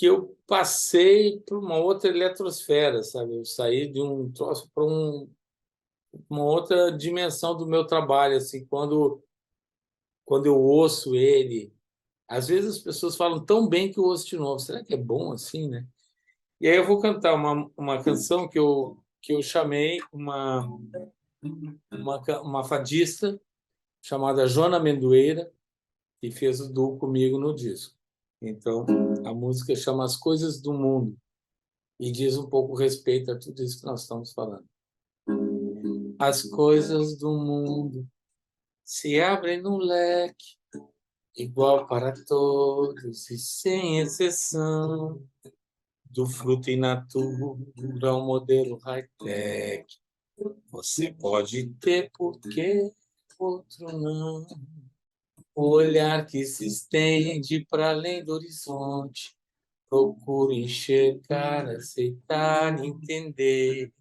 eu passei por uma outra eletrosfera, sabe? Eu saí de um troço para uma outra dimensão do meu trabalho, assim, quando eu ouço ele. Às vezes as pessoas falam tão bem que eu ouço de novo. Será que é bom assim, né? E aí eu vou cantar uma canção que eu chamei uma fadista chamada Joana Mendoeira, que fez o duo comigo no disco. Então, a música chama As Coisas do Mundo e diz um pouco respeito a tudo isso que nós estamos falando. As coisas do mundo se abrem no leque, igual para todos e sem exceção, do fruto in natura ao modelo high-tech. Você pode ter porque outro não. O olhar que se estende para além do horizonte, procura enxergar, aceitar, entender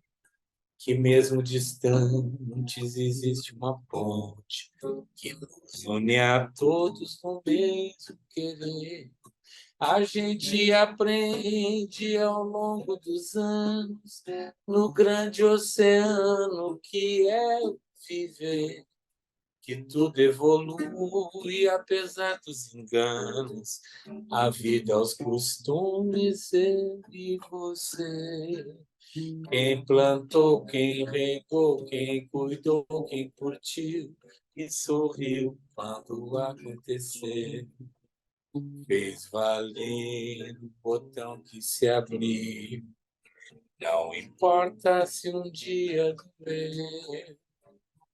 que mesmo distantes existe uma ponte que nos une a todos no mesmo querer. A gente aprende ao longo dos anos no grande oceano que é viver, que tudo evolui apesar dos enganos, a vida aos costumes, eu e você. Quem plantou, quem regou, quem cuidou, quem curtiu e sorriu quando aconteceu. Fez valer o botão que se abriu. Não importa se um dia doer.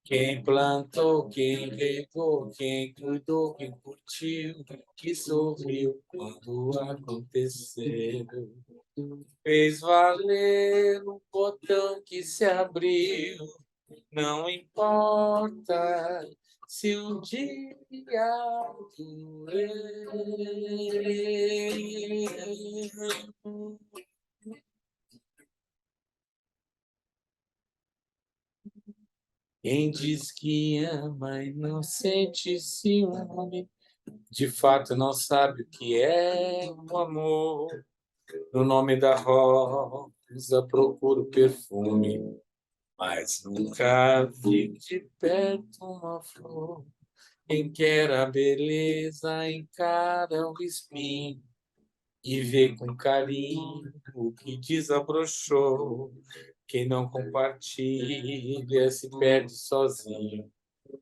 Quem plantou, quem regou, quem cuidou, quem curtiu, que sorriu quando aconteceu. Fez valer o botão que se abriu. Não importa se um dia doer. Quem diz que ama e não sente ciúme, de fato não sabe o que é o amor. No nome da rosa procuro perfume, mas nunca vi de perto uma flor. Quem quer a beleza encara o espinho e vê com carinho o que desabrochou. Quem não compartilha se perde sozinho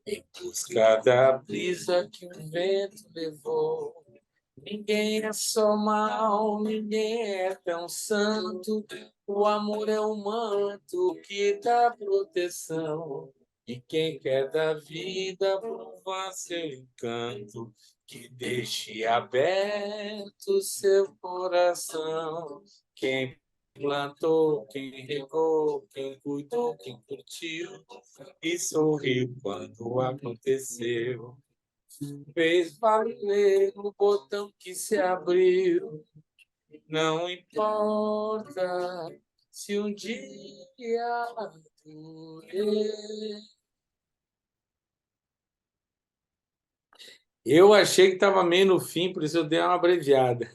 em busca da brisa que o vento levou. Ninguém é só mal, ninguém é tão santo. O amor é um manto que dá proteção. E quem quer da vida prova seu encanto, que deixe aberto seu coração. Quem plantou, quem regou, quem cuidou, quem curtiu e sorriu quando aconteceu. Fez valer o botão que se abriu. Não importa se um dia doer. Eu achei que estava meio no fim, por isso eu dei uma abreviada.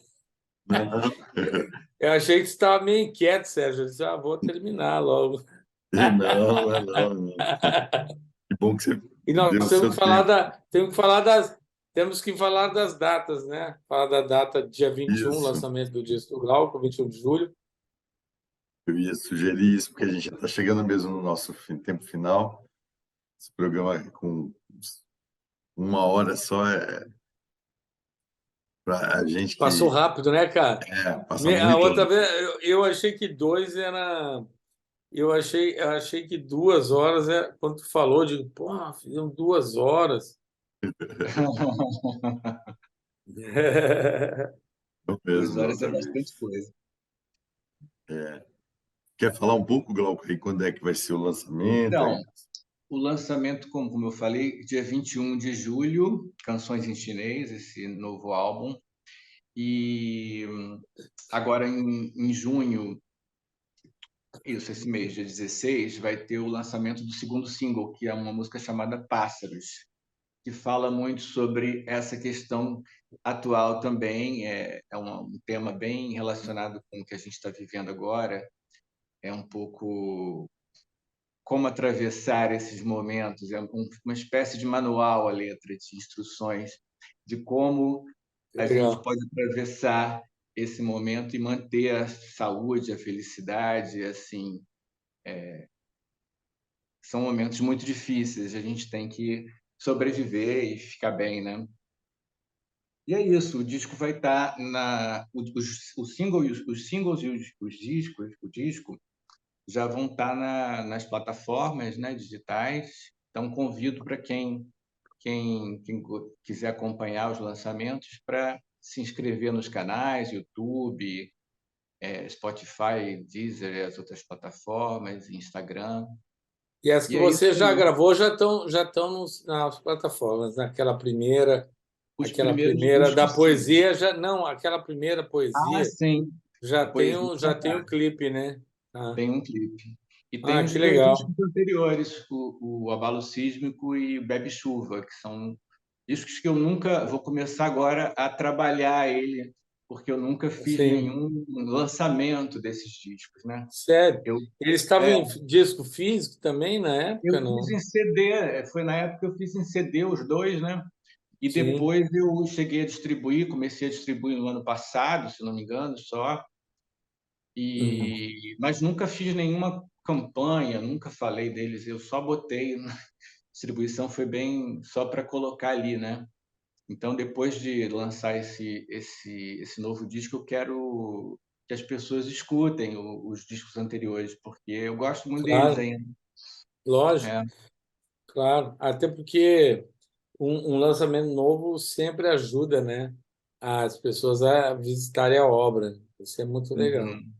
Eu achei que você estava meio inquieto, Sérgio. Eu disse, vou terminar logo. Não. Que bom que você E nós deu o seu tempo. temos que falar das datas, né? Falar da data dia 21, Isso, lançamento do disco do Glauco, 21 de julho. eu ia sugerir isso, porque a gente já está chegando mesmo no nosso tempo final. Esse programa com uma hora só para a gente Passou que rápido, né, cara? passa A muito outra rápido. vez eu achei que 2 era. Eu achei que 2 horas é quando tu falou, eu digo, pô, fizemos 2 horas. Não Duas mesmo da horas é outra bastante vez. coisa. Quer falar um pouco, Glauco, aí quando é que vai ser o lançamento? Então, Aí? o lançamento, como eu falei, dia 21 de julho, Canções em Chinês, esse novo álbum. E agora, em junho, isso, esse mês, dia 16, vai ter o lançamento do segundo single, que é uma música chamada Pássaros, que fala muito sobre essa questão atual também. É um tema bem relacionado com o que a gente está vivendo agora. É um pouco como atravessar esses momentos. É uma espécie de manual, a letra, de instruções de como a gente Legal. pode atravessar esse momento e manter a saúde, a felicidade. Assim, são momentos muito difíceis, a gente tem que sobreviver e ficar bem, né? E é isso, o disco vai estar o single, os singles e os discos, o disco já vão estar nas plataformas, né, digitais. Então, convido para quem quiser acompanhar os lançamentos para se inscrever nos canais, YouTube, Spotify, Deezer, e as outras plataformas, Instagram. E as que E é isso você já aí. gravou já estão nas plataformas. Os Aquela primeiros primeira da discos, sim. poesia já não, aquela primeira Ah, poesia sim. já A tem poesia um, já já tem está. um clipe, né? Ah, Tem um clipe. E tem ah, os que dois legal. discos anteriores, o Abalo Sísmico e o Bebe Chuva, que são discos que eu nunca vou começar agora a trabalhar ele, porque eu nunca fiz Sim, nenhum lançamento desses discos, né? sério. Eu, Eles estavam é, em disco físico também na eu época, fiz não? em CD, foi na época que eu fiz em CD os dois, né? E Sim. depois eu cheguei a distribuir, comecei a distribuir no ano passado, se não me engano, só. Uhum. Mas nunca fiz nenhuma campanha, nunca falei deles, eu só botei na distribuição, foi bem só para colocar ali, né? Então, depois de lançar esse novo disco, eu quero que as pessoas escutem os discos anteriores, porque eu gosto muito deles Claro, ainda. lógico, É, claro. Até porque um lançamento novo sempre ajuda, né, as pessoas a visitarem a obra. Isso é muito legal. uhum.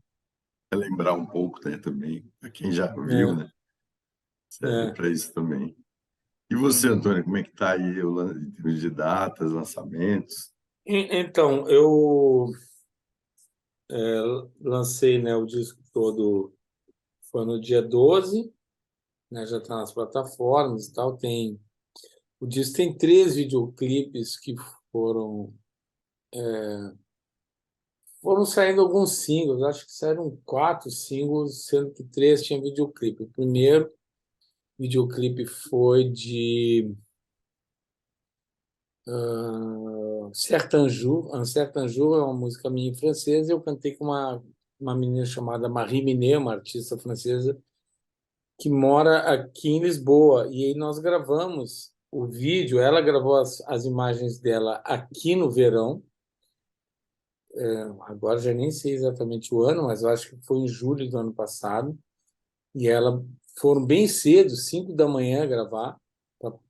Lembrar um pouco, né, também, para quem já viu, É, né? Serve é. para isso também. E você, Uhum. Antônio, como é que está aí em termos de datas, lançamentos? Então, eu lancei, né, o disco todo, foi no dia 12, né, já está nas plataformas e tal. O disco tem 3 videoclipes que foram, foram saindo alguns singles, acho que saíram 4 singles, sendo que 3 tinham videoclipe. O primeiro videoclipe foi de Certain Jour. Un Certain Jour é uma música minha em francês. Eu cantei com uma menina chamada Marie Minet, uma artista francesa, que mora aqui em Lisboa. E aí nós gravamos o vídeo. Ela gravou as imagens dela aqui no verão. Agora já nem sei exatamente o ano, mas eu acho que foi em julho do ano passado. E ela foram bem cedo, 5 da manhã, gravar,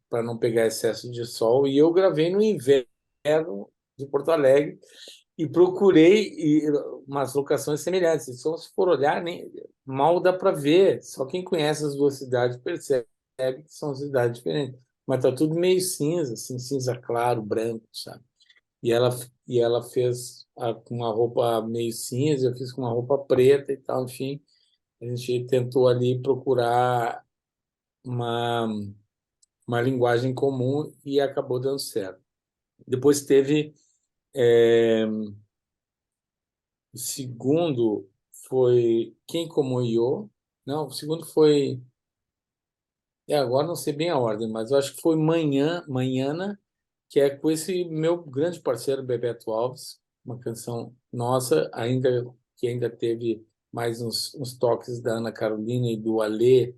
para não pegar excesso de sol. E eu gravei no inverno de Porto Alegre e procurei umas locações semelhantes. Só se for olhar, nem, mal dá para ver. Só quem conhece as duas cidades percebe que são cidades diferentes. Mas tá tudo meio cinza, assim, cinza claro, branco, sabe? E ela, e ela fez com uma roupa meio cinza, eu fiz com uma roupa preta e tal, enfim. A gente tentou ali procurar uma, uma linguagem comum e acabou dando certo. Depois teve o segundo foi Quem Como Eu. Não, o segundo foi. Agora não sei bem a ordem, mas eu acho que foi Manhana, que é com esse meu grande parceiro, Bebeto Alves, uma canção nossa, que ainda teve mais uns toques da Ana Carolina e do Alê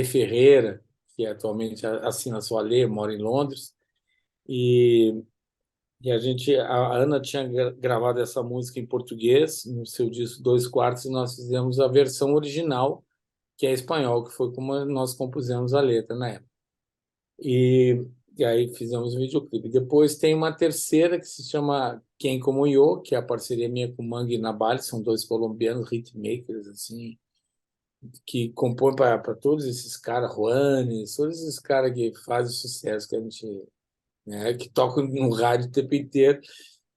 Ferreira, que atualmente assina só Alê, mora em Londres. E a Ana tinha gravado essa música em português, no seu disco Dois Quartos, e nós fizemos a versão original, que é espanhol, que foi como nós compusemos a letra na época. E aí fizemos o videoclipe. Depois tem uma terceira que se chama Quem Como Eu, que é a parceria minha com o Mangue Nabal, são dois colombianos hitmakers, assim, que compõem para todos esses caras, Juanes, todos esses caras que fazem sucesso, que a gente, né, que tocam no rádio o tempo inteiro.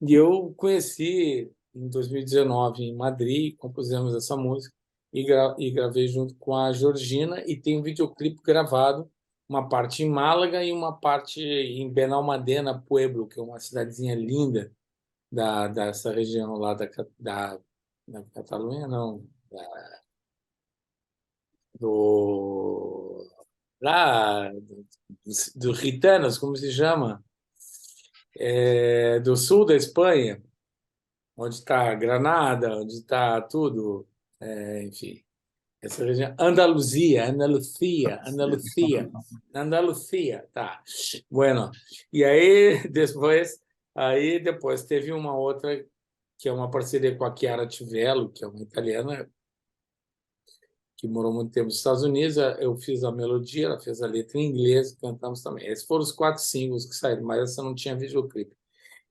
E eu conheci em 2019 em Madrid, compusemos essa música e gravei junto com a Georgina, e tem um videoclipe gravado, uma parte em Málaga e uma parte em Benalmádena, Pueblo, que é uma cidadezinha linda dessa região lá da Catalunha, não, do lá do Ritanas, como se chama? Do sul da Espanha, onde está Granada, onde está tudo, enfim, essa região, Andalucía, tá. Bueno, e aí depois teve uma outra que é uma parceria com a Chiara Tivello, que é uma italiana que morou muito tempo nos Estados Unidos. Eu fiz a melodia, ela fez a letra em inglês, e cantamos também. Esses foram os 4 singles que saíram, mas essa não tinha videoclipe.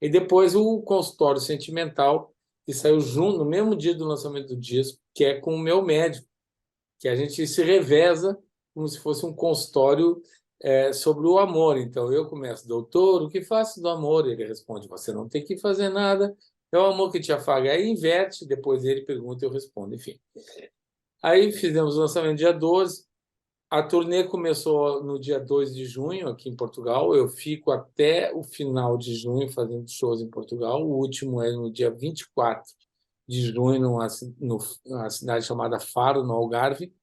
E depois o Consultório Sentimental, que saiu junto no mesmo dia do lançamento do disco, que é com o meu médico, que a gente se reveza como se fosse um consultório sobre o amor. Então eu começo: doutor, o que faço do amor? Ele responde: você não tem que fazer nada, é o amor que te afaga. Aí inverte, depois ele pergunta e eu respondo, enfim. Aí fizemos o lançamento dia 12. A turnê começou no dia 2 de junho, aqui em Portugal. Eu fico até o final de junho fazendo shows em Portugal. O último é no dia 24 de junho, numa cidade chamada Faro, no Algarve.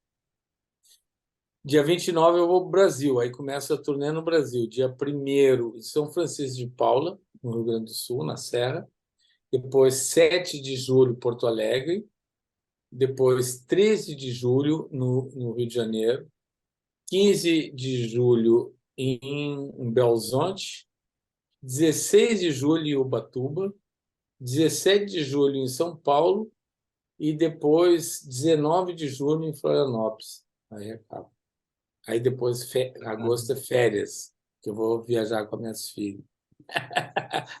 Dia 29 eu vou para o Brasil. Aí começa a turnê no Brasil. Dia 1º em São Francisco de Paula, no Rio Grande do Sul, na Serra. Depois, 7 de julho, Porto Alegre. Depois, 13 de julho, no Rio de Janeiro. 15 de julho em Belo Horizonte, 16 de julho em Ubatuba, 17 de julho em São Paulo e depois 19 de julho em Florianópolis. Aí acaba. Aí depois, agosto é férias, que eu vou viajar com as minhas filhas.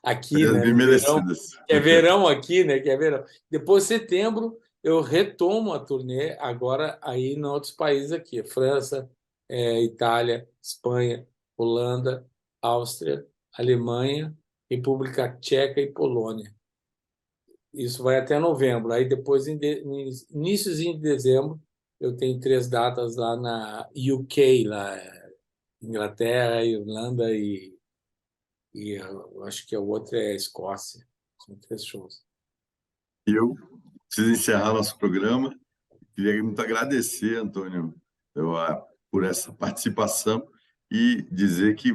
Aqui, né? Bem No verão. merecidas. É verão aqui, né? Que é verão. Depois, setembro, eu retomo a turnê, agora aí em outros países aqui: França, Itália, Espanha, Holanda, Áustria, Alemanha, República Tcheca e Polônia. Isso vai até novembro. Aí depois, iníciozinho de dezembro, eu tenho 3 datas lá na UK, lá, Inglaterra, Irlanda e eu acho que a outra é a Escócia. São 3 shows. Eu preciso encerrar nosso programa. Queria muito agradecer, Antônio, por essa participação e dizer que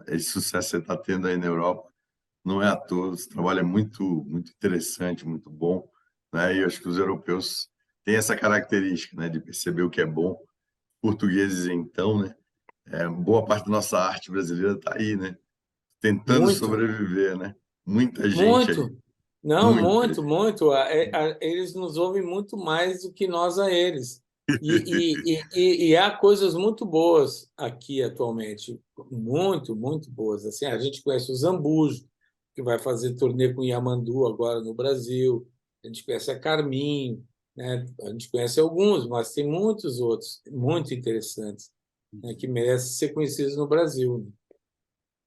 esse sucesso que você está tendo aí na Europa não é à toa. Esse trabalho é muito, muito interessante, muito bom, né? E eu acho que os europeus têm essa característica, né, de perceber o que é bom. Portugueses, então, né? Boa parte da nossa arte brasileira está aí, né? Tentando Muito, sobreviver, né? Muita gente aí, muito. Não, muita muito, gente. muito. Eles nos ouvem muito mais do que nós a eles. E há coisas muito boas aqui atualmente, muito, muito boas. Assim, a gente conhece o Zambujo, que vai fazer turnê com Yamandu agora no Brasil. A gente conhece a Carminho, né? A gente conhece alguns, mas tem muitos outros muito interessantes, né, que merecem ser conhecidos no Brasil, né?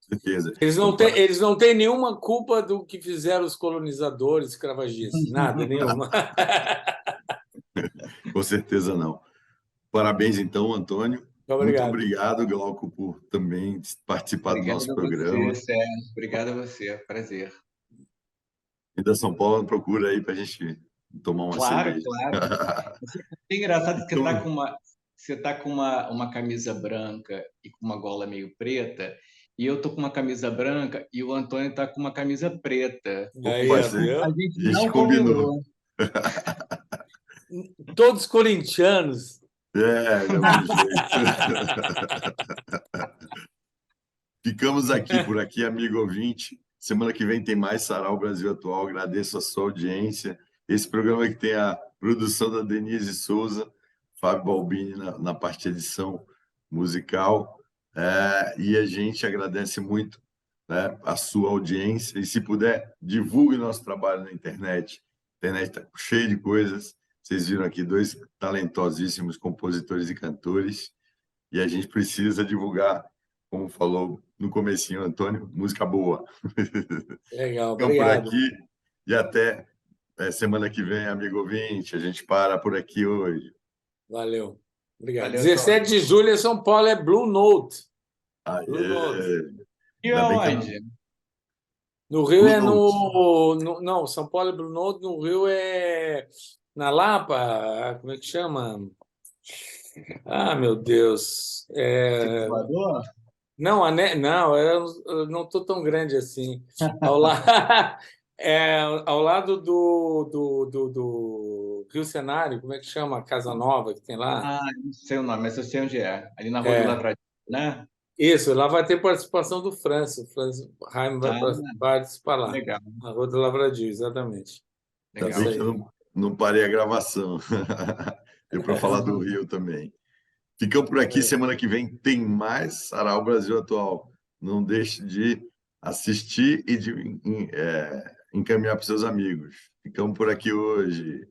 Certeza. Eles não têm nenhuma culpa do que fizeram os colonizadores escravagistas, nada, nenhuma. Com certeza não. Parabéns, então, Antônio. Muito Obrigado. obrigado, Glauco, por também participar do Obrigado nosso a você, programa. Sérgio. Obrigado a você. Prazer. E da São Paulo, procura aí para a gente tomar uma Claro, cerveja. claro. É engraçado que Então, você tá com uma camisa branca e com uma gola meio preta, e eu tô com uma camisa branca e o Antônio tá com uma camisa preta. Aí, opa, A ó, gente, a viu? gente a gente não combinou. combinou. Todos corintianos. Dá um jeito. Ficamos aqui por aqui, amigo ouvinte. Semana que vem tem mais Sarau Brasil Atual. Agradeço a sua audiência. Esse programa que tem a produção da Denise Souza, Fábio Balbini na parte de edição musical. E a gente agradece muito, né, a sua audiência. E se puder, divulgue nosso trabalho na internet. A internet está cheia de coisas. Vocês viram aqui dois talentosíssimos compositores e cantores. E a gente precisa divulgar, como falou no comecinho, Antônio, música boa. Legal, Ficamos por obrigado. aqui e até semana que vem, amigo ouvinte. A gente para por aqui hoje. Valeu. Obrigado. Valeu, 17 de julho em São Paulo é Blue Note. Aê. Blue Note. E Ainda bem que aonde? No Rio Blue é Note. Não, São Paulo é Blue Note, no Rio é na Lapa, como é que chama? Ah, meu Deus. Salvador? Não, não, eu não estou tão grande assim. Ao, la... ao lado do Rio Cenário, como é que chama? Casa Nova que tem lá? Ah, não sei o nome, mas eu sei onde é. Ali na Rua do É, Lavradinho, né? isso, lá vai ter participação do França. O França Raim vai Ah, participar lá, legal, na Rua do Lavradio, exatamente. Então, Ainda isso legal. bem que aí. eu não parei a gravação. Deu para falar do Rio também. Ficamos por aqui. Semana que vem tem mais Sarau Brasil Atual. Não deixe de assistir e de encaminhar para os seus amigos. Ficamos por aqui hoje.